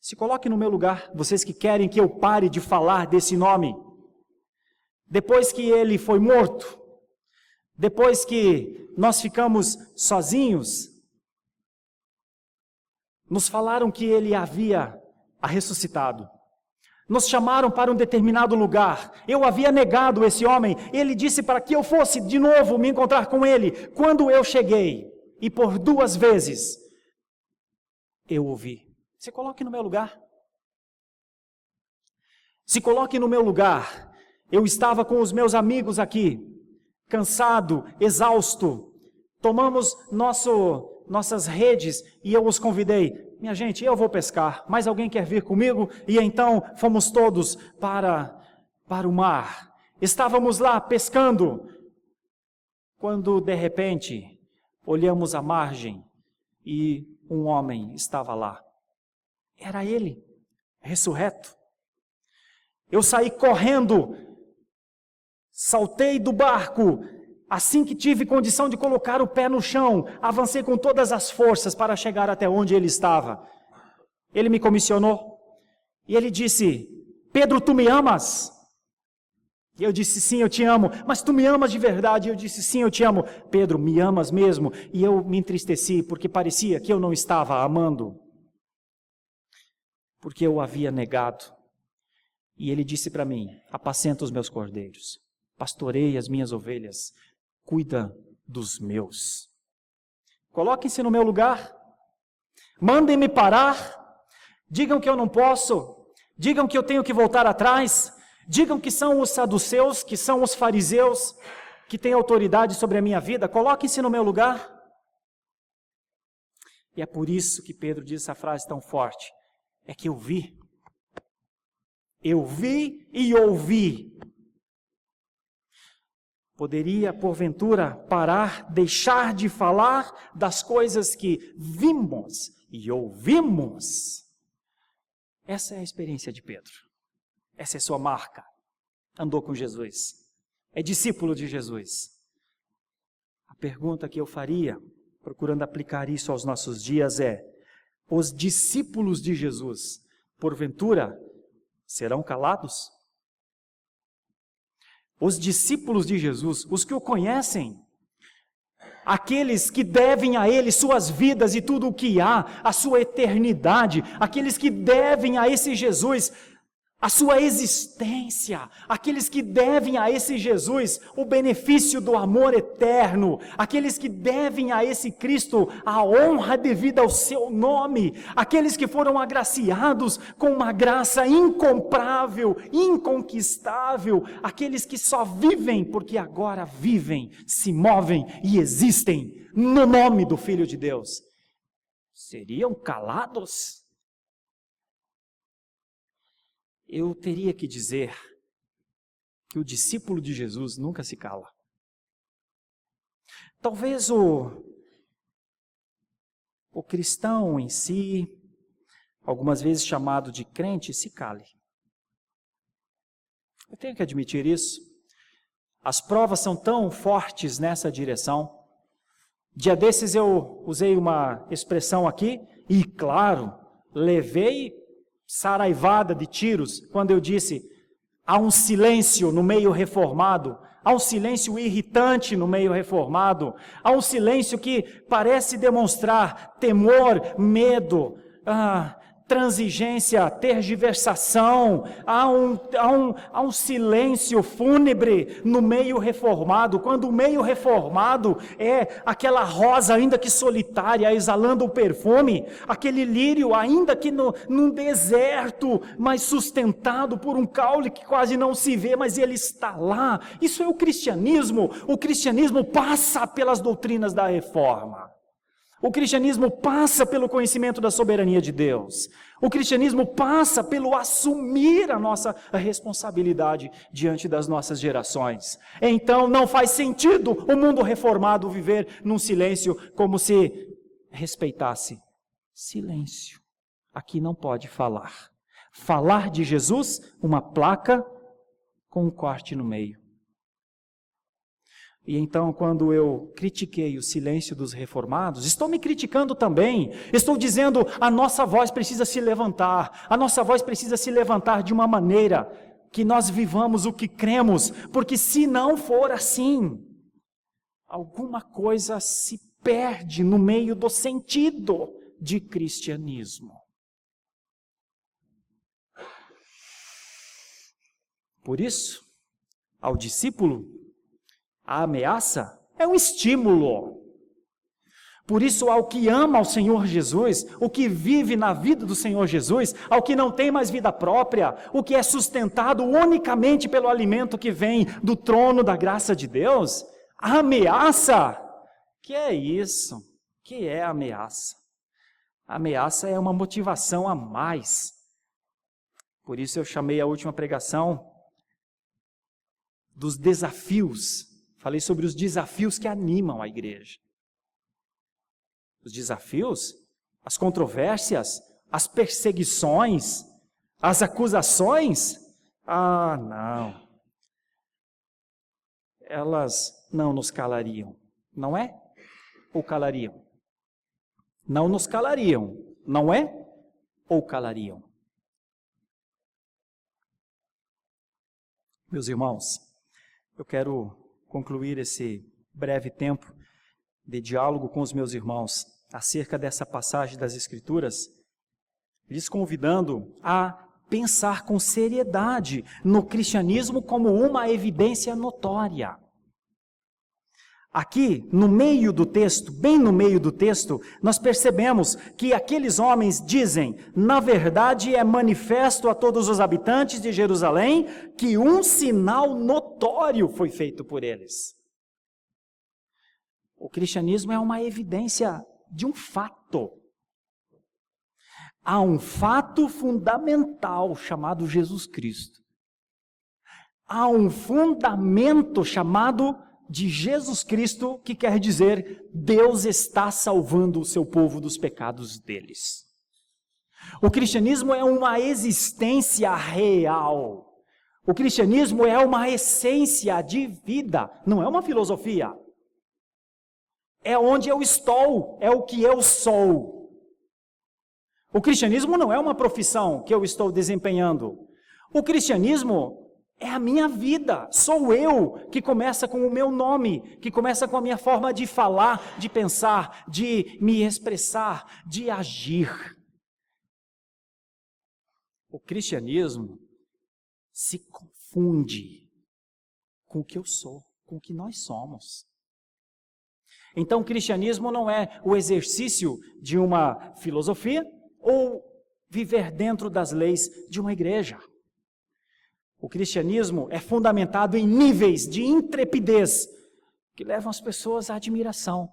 Se coloque no meu lugar, vocês que querem que eu pare de falar desse nome. Depois que ele foi morto, depois que nós ficamos sozinhos, nos falaram que ele havia ressuscitado. Nos chamaram para um determinado lugar. Eu havia negado esse homem. Ele disse para que eu fosse de novo me encontrar com ele. Quando eu cheguei, e por 2 vezes, eu ouvi. Se coloque no meu lugar. Se coloque no meu lugar. Eu estava com os meus amigos aqui, cansado, exausto. Tomamos nossas redes e eu os convidei. Minha gente, eu vou pescar, mas alguém quer vir comigo? E então fomos todos para o mar. Estávamos lá pescando, quando de repente olhamos à margem e um homem estava lá. Era ele, ressurreto. Eu saí correndo, saltei do barco. Assim que tive condição de colocar o pé no chão, avancei com todas as forças para chegar até onde ele estava. Ele me comissionou e ele disse: Pedro, tu me amas? E eu disse, sim, eu te amo. Mas tu me amas de verdade? Eu disse, sim, eu te amo. Pedro, me amas mesmo? E eu me entristeci, porque parecia que eu não estava amando. Porque eu o havia negado. E ele disse para mim, apacenta os meus cordeiros, pastorei as minhas ovelhas, cuida dos meus. Coloquem-se no meu lugar, mandem-me parar, digam que eu não posso, digam que eu tenho que voltar atrás, digam que são os saduceus, que são os fariseus, que têm autoridade sobre a minha vida, coloquem-se no meu lugar. E é por isso que Pedro diz essa frase tão forte, é que eu vi e ouvi. Poderia, porventura, parar, deixar de falar das coisas que vimos e ouvimos. Essa é a experiência de Pedro. Essa é sua marca. Andou com Jesus. É discípulo de Jesus. A pergunta que eu faria, procurando aplicar isso aos nossos dias, é: os discípulos de Jesus, porventura, serão calados? Os discípulos de Jesus, os que o conhecem, aqueles que devem a Ele suas vidas e tudo o que há, a sua eternidade, aqueles que devem a esse Jesus a sua existência, aqueles que devem a esse Jesus o benefício do amor eterno, aqueles que devem a esse Cristo a honra devida ao seu nome, aqueles que foram agraciados com uma graça incomparável, inconquistável, aqueles que só vivem porque agora vivem, se movem e existem no nome do Filho de Deus, seriam calados? Eu teria que dizer que o discípulo de Jesus nunca se cala. Talvez o cristão em si, algumas vezes chamado de crente, se cale. Eu tenho que admitir isso. As provas são tão fortes nessa direção. Dia desses eu usei uma expressão aqui, e claro, levei saraivada de tiros, quando eu disse, há um silêncio no meio reformado, há um silêncio irritante no meio reformado, há um silêncio que parece demonstrar temor, medo, transigência, tergiversação, há um silêncio fúnebre no meio reformado, quando o meio reformado é aquela rosa ainda que solitária, exalando o perfume, aquele lírio ainda que num deserto, mas sustentado por um caule que quase não se vê, mas ele está lá. Isso é o cristianismo passa pelas doutrinas da reforma. O cristianismo passa pelo conhecimento da soberania de Deus. O cristianismo passa pelo assumir a nossa responsabilidade diante das nossas gerações. Então não faz sentido o mundo reformado viver num silêncio como se respeitasse. Silêncio. Aqui não pode falar. Falar de Jesus, uma placa com um corte no meio. E então, quando eu critiquei o silêncio dos reformados, estou me criticando também. Estou dizendo, a nossa voz precisa se levantar. A nossa voz precisa se levantar de uma maneira que nós vivamos o que cremos. Porque se não for assim, alguma coisa se perde no meio do sentido de cristianismo. Por isso, ao discípulo, a ameaça é um estímulo. Por isso, ao que ama ao Senhor Jesus, o que vive na vida do Senhor Jesus, ao que não tem mais vida própria, o que é sustentado unicamente pelo alimento que vem do trono da graça de Deus, a ameaça, que é isso? Que é a ameaça? A ameaça é uma motivação a mais. Por isso eu chamei a última pregação dos desafios. Falei sobre os desafios que animam a igreja. Os desafios, as controvérsias, as perseguições, as acusações, não. Elas não nos calariam, não é? Ou calariam? Não nos calariam, não é? Ou calariam? Meus irmãos, eu quero concluir esse breve tempo de diálogo com os meus irmãos acerca dessa passagem das Escrituras, lhes convidando a pensar com seriedade no cristianismo como uma evidência notória. Aqui, no meio do texto, bem no meio do texto, nós percebemos que aqueles homens dizem, na verdade é manifesto a todos os habitantes de Jerusalém que um sinal notório foi feito por eles. O cristianismo é uma evidência de um fato. Há um fato fundamental chamado Jesus Cristo. Há um fundamento chamado de Jesus Cristo, que quer dizer, Deus está salvando o seu povo dos pecados deles. O cristianismo é uma existência real. O cristianismo é uma essência de vida, não é uma filosofia. É onde eu estou, é o que eu sou. O cristianismo não é uma profissão que eu estou desempenhando. O cristianismo é a minha vida, sou eu, que começa com o meu nome, que começa com a minha forma de falar, de pensar, de me expressar, de agir. O cristianismo se confunde com o que eu sou, com o que nós somos. Então o cristianismo não é o exercício de uma filosofia ou viver dentro das leis de uma igreja. O cristianismo é fundamentado em níveis de intrepidez que levam as pessoas à admiração,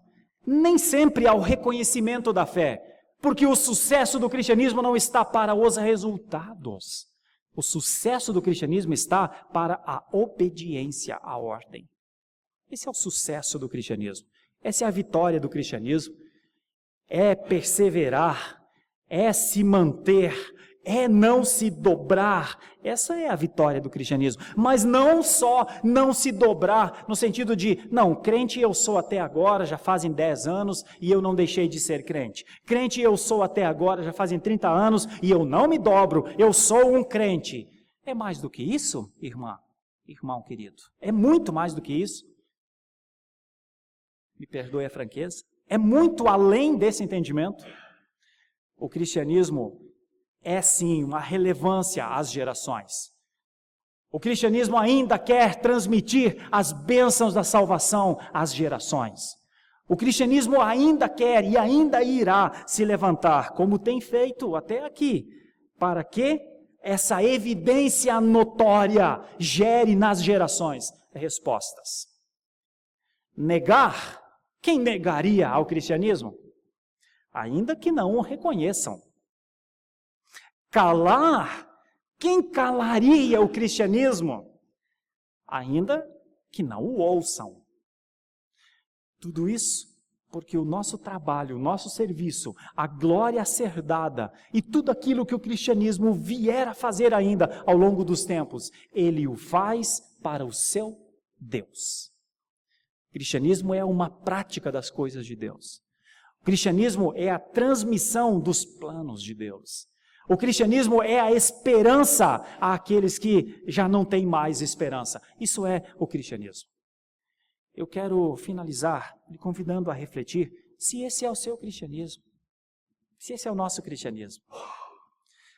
nem sempre ao reconhecimento da fé, porque o sucesso do cristianismo não está para os resultados. O sucesso do cristianismo está para a obediência à ordem. Esse é o sucesso do cristianismo. Essa é a vitória do cristianismo. É perseverar, é se manter, é não se dobrar. Essa é a vitória do cristianismo. Mas não só não se dobrar no sentido de, não, crente eu sou até agora, já fazem 10 anos e eu não deixei de ser crente. Crente eu sou até agora, já fazem 30 anos e eu não me dobro, eu sou um crente. É mais do que isso, irmão querido? É muito mais do que isso. Me perdoe a franqueza. É muito além desse entendimento. O cristianismo é sim uma relevância às gerações. O cristianismo ainda quer transmitir as bênçãos da salvação às gerações. O cristianismo ainda quer e ainda irá se levantar, como tem feito até aqui, para que essa evidência notória gere nas gerações respostas. Negar, quem negaria ao cristianismo? Ainda que não o reconheçam. Calar, quem calaria o cristianismo? Ainda que não o ouçam. Tudo isso porque o nosso trabalho, o nosso serviço, a glória a ser dada e tudo aquilo que o cristianismo vier a fazer ainda ao longo dos tempos, ele o faz para o seu Deus. O cristianismo é uma prática das coisas de Deus. O cristianismo é a transmissão dos planos de Deus. O cristianismo é a esperança àqueles que já não têm mais esperança. Isso é o cristianismo. Eu quero finalizar lhe convidando a refletir se esse é o seu cristianismo. Se esse é o nosso cristianismo.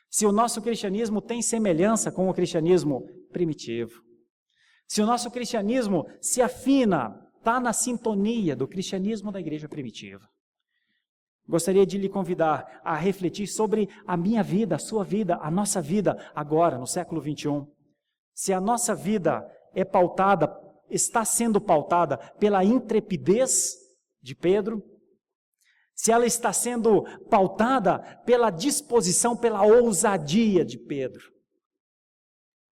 Se o nosso cristianismo tem semelhança com o cristianismo primitivo. Se o nosso cristianismo se afina, está na sintonia do cristianismo da igreja primitiva. Gostaria de lhe convidar a refletir sobre a minha vida, a sua vida, a nossa vida agora, no século 21. Se a nossa vida é pautada, está sendo pautada pela intrepidez de Pedro, se ela está sendo pautada pela disposição, pela ousadia de Pedro.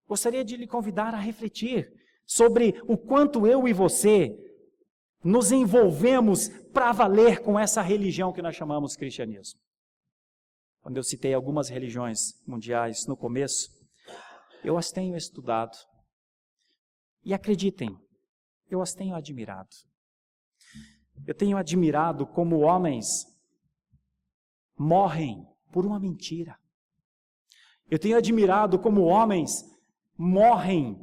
Gostaria de lhe convidar a refletir sobre o quanto eu e você nos envolvemos para valer com essa religião que nós chamamos cristianismo. Quando eu citei algumas religiões mundiais no começo, eu as tenho estudado. E acreditem, eu as tenho admirado. Eu tenho admirado como homens morrem por uma mentira. Eu tenho admirado como homens morrem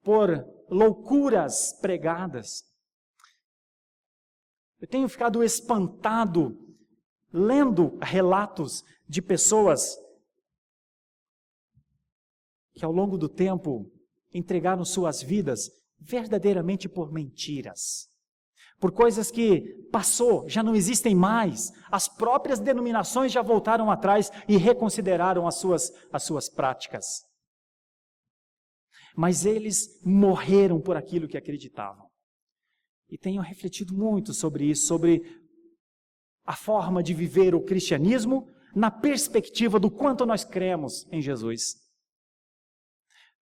por loucuras pregadas. Eu tenho ficado espantado lendo relatos de pessoas que ao longo do tempo entregaram suas vidas verdadeiramente por mentiras, por coisas que passou, já não existem mais. As próprias denominações já voltaram atrás e reconsideraram as suas práticas. Mas eles morreram por aquilo que acreditavam. E tenho refletido muito sobre isso, sobre a forma de viver o cristianismo na perspectiva do quanto nós cremos em Jesus.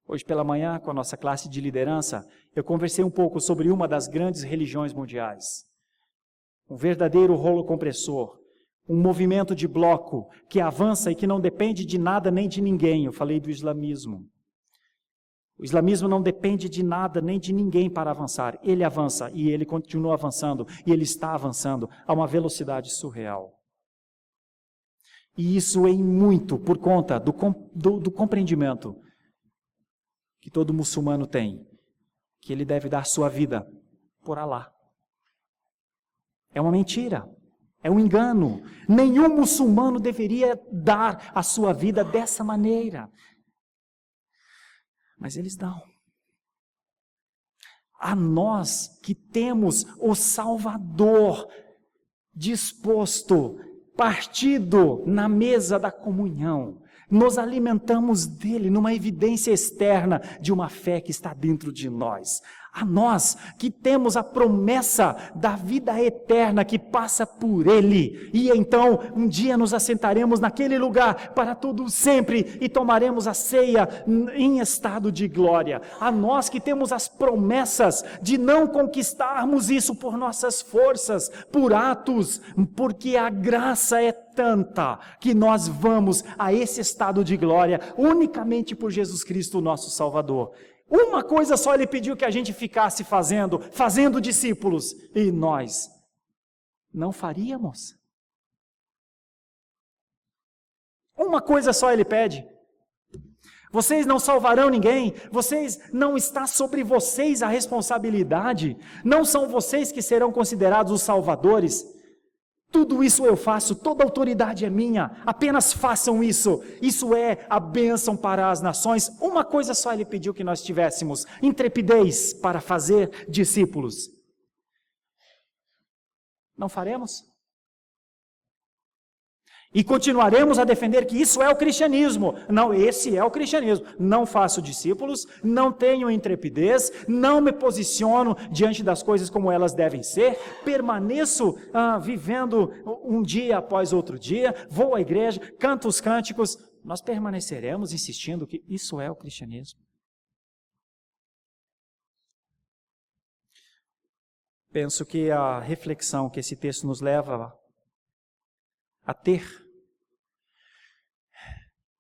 Hoje pela manhã, com a nossa classe de liderança, eu conversei um pouco sobre uma das grandes religiões mundiais. Um verdadeiro rolo compressor, um movimento de bloco que avança e que não depende de nada nem de ninguém. Eu falei do islamismo. O islamismo não depende de nada nem de ninguém para avançar. Ele avança e ele continua avançando e ele está avançando a uma velocidade surreal. E isso em muito por conta do compreendimento que todo muçulmano tem, que ele deve dar sua vida por Alá. É uma mentira, é um engano. Nenhum muçulmano deveria dar a sua vida dessa maneira. Mas eles dão. A nós que temos o Salvador disposto, partido na mesa da comunhão, nos alimentamos dele numa evidência externa de uma fé que está dentro de nós. A nós que temos a promessa da vida eterna que passa por ele. E então um dia nos assentaremos naquele lugar para todo sempre e tomaremos a ceia em estado de glória. A nós que temos as promessas de não conquistarmos isso por nossas forças, por atos, porque a graça é tanta que nós vamos a esse estado de glória unicamente por Jesus Cristo, nosso Salvador. Uma coisa só ele pediu que a gente ficasse fazendo discípulos, e nós não faríamos. Uma coisa só ele pede. Vocês não salvarão ninguém, não está sobre vocês a responsabilidade, não são vocês que serão considerados os salvadores. Tudo isso eu faço, toda autoridade é minha, apenas façam isso. Isso é a bênção para as nações. Uma coisa só ele pediu que nós tivéssemos: intrepidez para fazer discípulos. Não faremos? E continuaremos a defender que isso é o cristianismo. Não, esse é o cristianismo. Não faço discípulos, não tenho intrepidez, não me posiciono diante das coisas como elas devem ser, permaneço vivendo um dia após outro dia, vou à igreja, canto os cânticos. Nós permaneceremos insistindo que isso é o cristianismo. Penso que a reflexão que esse texto nos leva a ter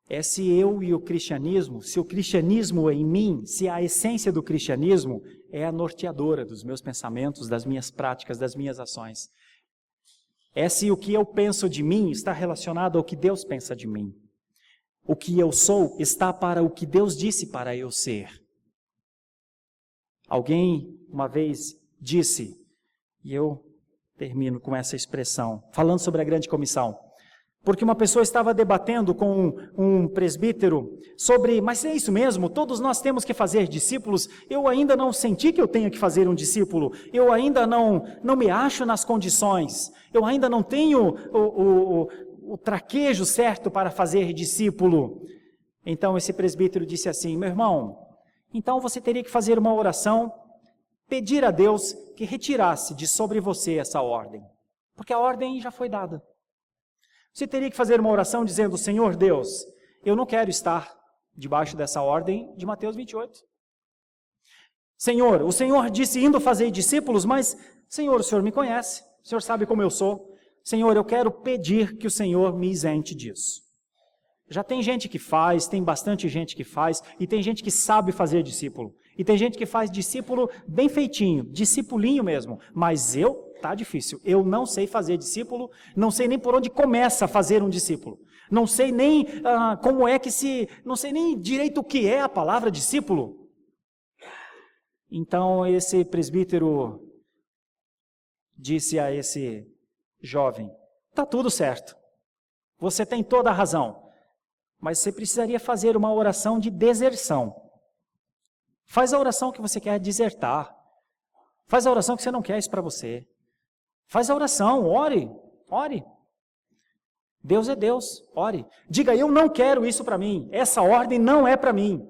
é se eu e o cristianismo, se o cristianismo em mim, se a essência do cristianismo é a norteadora dos meus pensamentos, das minhas práticas, das minhas ações. É se o que eu penso de mim está relacionado ao que Deus pensa de mim. O que eu sou está para o que Deus disse para eu ser. Alguém uma vez disse, e eu termino com essa expressão, falando sobre a grande comissão, porque uma pessoa estava debatendo com um presbítero sobre, mas é isso mesmo, todos nós temos que fazer discípulos, eu ainda não senti que eu tenho que fazer um discípulo, eu ainda não me acho nas condições, eu ainda não tenho o traquejo certo para fazer discípulo. Então esse presbítero disse assim, meu irmão, então você teria que fazer uma oração, pedir a Deus que retirasse de sobre você essa ordem, porque a ordem já foi dada. Você teria que fazer uma oração dizendo, Senhor Deus, eu não quero estar debaixo dessa ordem de Mateus 28. Senhor, o Senhor disse indo fazer discípulos, mas, Senhor, o Senhor me conhece, o Senhor sabe como eu sou. Senhor, eu quero pedir que o Senhor me isente disso. Já tem gente que faz, tem bastante gente que faz, e tem gente que sabe fazer discípulo. E tem gente que faz discípulo bem feitinho, discipulinho mesmo, mas tá difícil. Eu não sei fazer discípulo, não sei nem por onde começa a fazer um discípulo. Não sei nem como é que não sei nem direito o que é a palavra discípulo. Então esse presbítero disse a esse jovem: está tudo certo, você tem toda a razão, mas você precisaria fazer uma oração de deserção. Faz a oração que você quer desertar. Faz a oração que você não quer isso para você. Faz a oração, ore. Deus é Deus, ore. Diga: eu não quero isso para mim, essa ordem não é para mim.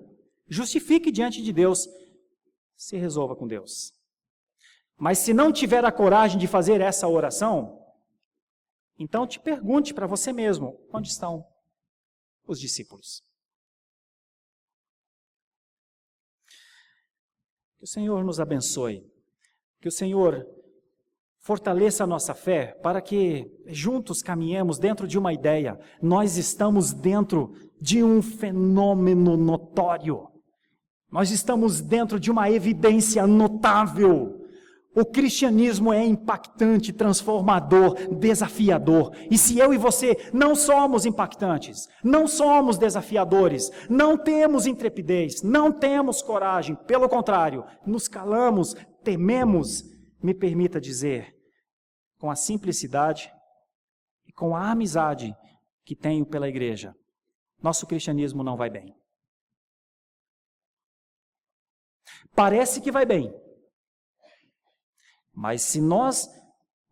Justifique diante de Deus, se resolva com Deus. Mas se não tiver a coragem de fazer essa oração, então te pergunte para você mesmo: onde estão os discípulos? Que o Senhor nos abençoe, que o Senhor fortaleça a nossa fé para que juntos caminhemos dentro de uma ideia. Nós estamos dentro de um fenômeno notório. Nós estamos dentro de uma evidência notável. O cristianismo é impactante, transformador, desafiador. E se eu e você não somos impactantes, não somos desafiadores, não temos intrepidez, não temos coragem, pelo contrário, nos calamos, tememos, me permita dizer, com a simplicidade e com a amizade que tenho pela igreja, nosso cristianismo não vai bem. Parece que vai bem. Mas se nós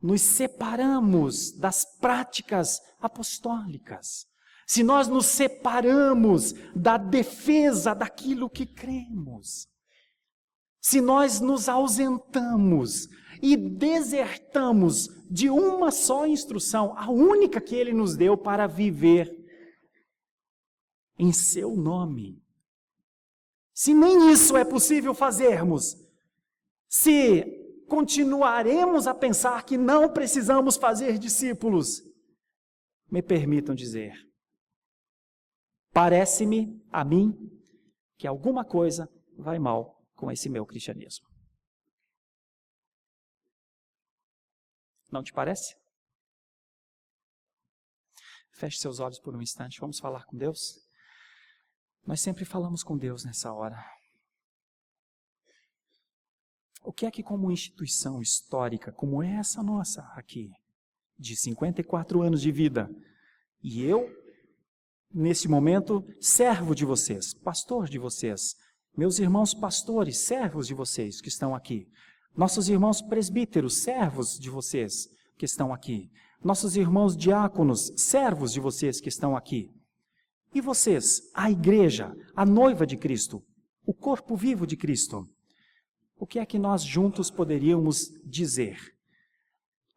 nos separamos das práticas apostólicas, se nós nos separamos da defesa daquilo que cremos, se nós nos ausentamos e desertamos de uma só instrução, a única que Ele nos deu para viver em Seu nome, se nem isso é possível fazermos, se continuaremos a pensar que não precisamos fazer discípulos, me permitam dizer, parece-me a mim que alguma coisa vai mal com esse meu cristianismo. Não te parece? Feche seus olhos por um instante, vamos falar com Deus. Nós sempre falamos com Deus nessa hora. O que é que, como instituição histórica, como essa nossa aqui, de 54 anos de vida, e eu, nesse momento, servo de vocês, pastor de vocês, meus irmãos pastores, servos de vocês que estão aqui, nossos irmãos presbíteros, servos de vocês que estão aqui, nossos irmãos diáconos, servos de vocês que estão aqui, e vocês, a igreja, a noiva de Cristo, o corpo vivo de Cristo, o que é que nós juntos poderíamos dizer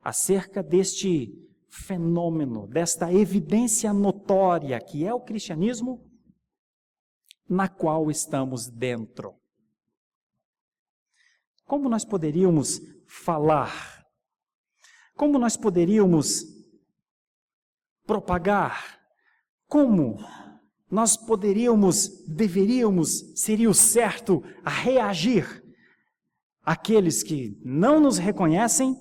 acerca deste fenômeno, desta evidência notória que é o cristianismo, na qual estamos dentro? Como nós poderíamos falar? Como nós poderíamos propagar? Como nós deveríamos, seria o certo a reagir àqueles que não nos reconhecem,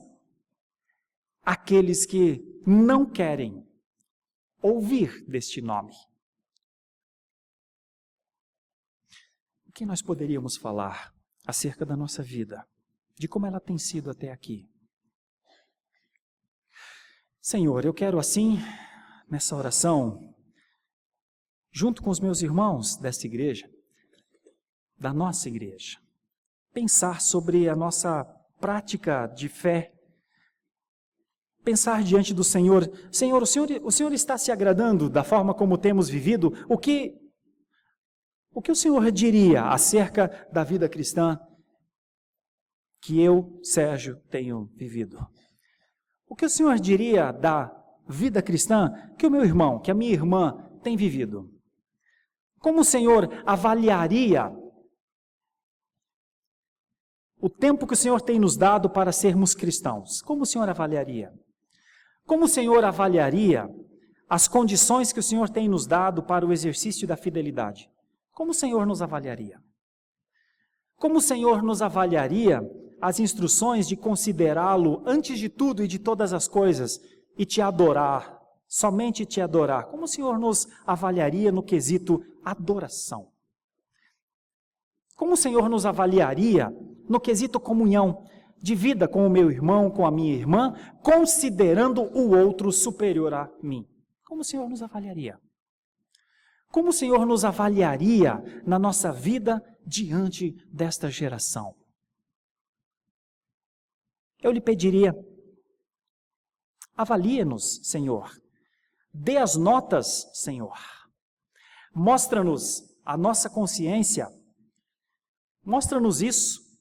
àqueles que não querem ouvir deste nome? O que nós poderíamos falar acerca da nossa vida, de como ela tem sido até aqui? Senhor, eu quero assim, nessa oração, junto com os meus irmãos desta igreja, da nossa igreja, pensar sobre a nossa prática de fé, pensar diante do Senhor. Senhor, o Senhor está se agradando da forma como temos vivido? O que o Senhor diria acerca da vida cristã que eu, Sérgio, tenho vivido? O que o Senhor diria da vida cristã que o meu irmão, que a minha irmã tem vivido? Como o Senhor avaliaria o tempo que o Senhor tem nos dado para sermos cristãos? Como o Senhor avaliaria? Como o Senhor avaliaria as condições que o Senhor tem nos dado para o exercício da fidelidade? Como o Senhor nos avaliaria? Como o Senhor nos avaliaria as instruções de considerá-lo antes de tudo e de todas as coisas e te adorar, somente te adorar? Como o Senhor nos avaliaria no quesito adoração? Como o Senhor nos avaliaria no quesito comunhão, de vida com o meu irmão, com a minha irmã, considerando o outro superior a mim. Como o Senhor nos avaliaria? Como o Senhor nos avaliaria na nossa vida diante desta geração? Eu lhe pediria, avalie-nos, Senhor. Dê as notas, Senhor. Mostra-nos a nossa consciência. Mostra-nos isso.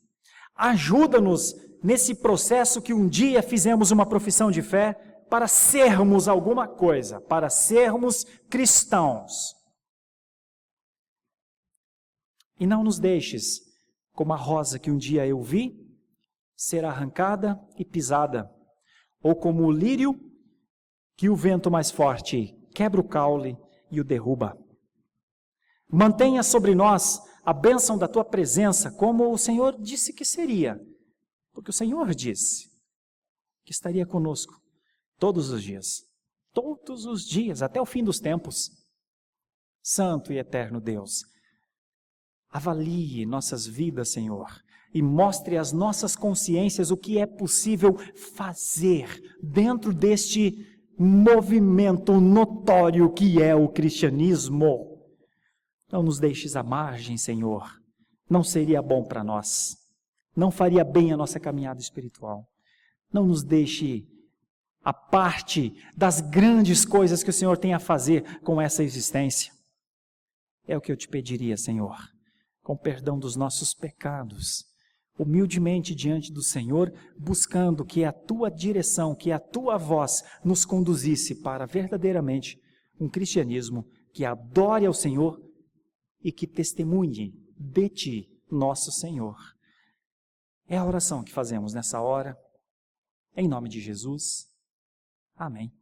Ajuda-nos nesse processo que um dia fizemos uma profissão de fé para sermos alguma coisa, para sermos cristãos. E não nos deixes, como a rosa que um dia eu vi, ser arrancada e pisada, ou como o lírio que o vento mais forte quebra o caule e o derruba. Mantenha sobre nós a bênção da tua presença, como o Senhor disse que seria, porque o Senhor disse que estaria conosco todos os dias, até o fim dos tempos. Santo e eterno Deus, avalie nossas vidas, Senhor, e mostre às nossas consciências o que é possível fazer dentro deste movimento notório que é o cristianismo. Não nos deixes à margem, Senhor. Não seria bom para nós. Não faria bem a nossa caminhada espiritual. Não nos deixe à parte das grandes coisas que o Senhor tem a fazer com essa existência. É o que eu te pediria, Senhor, com perdão dos nossos pecados, humildemente diante do Senhor, buscando que a tua direção, que a tua voz nos conduzisse para verdadeiramente um cristianismo que adore ao Senhor e que testemunhe de ti, nosso Senhor. É a oração que fazemos nessa hora, em nome de Jesus. Amém.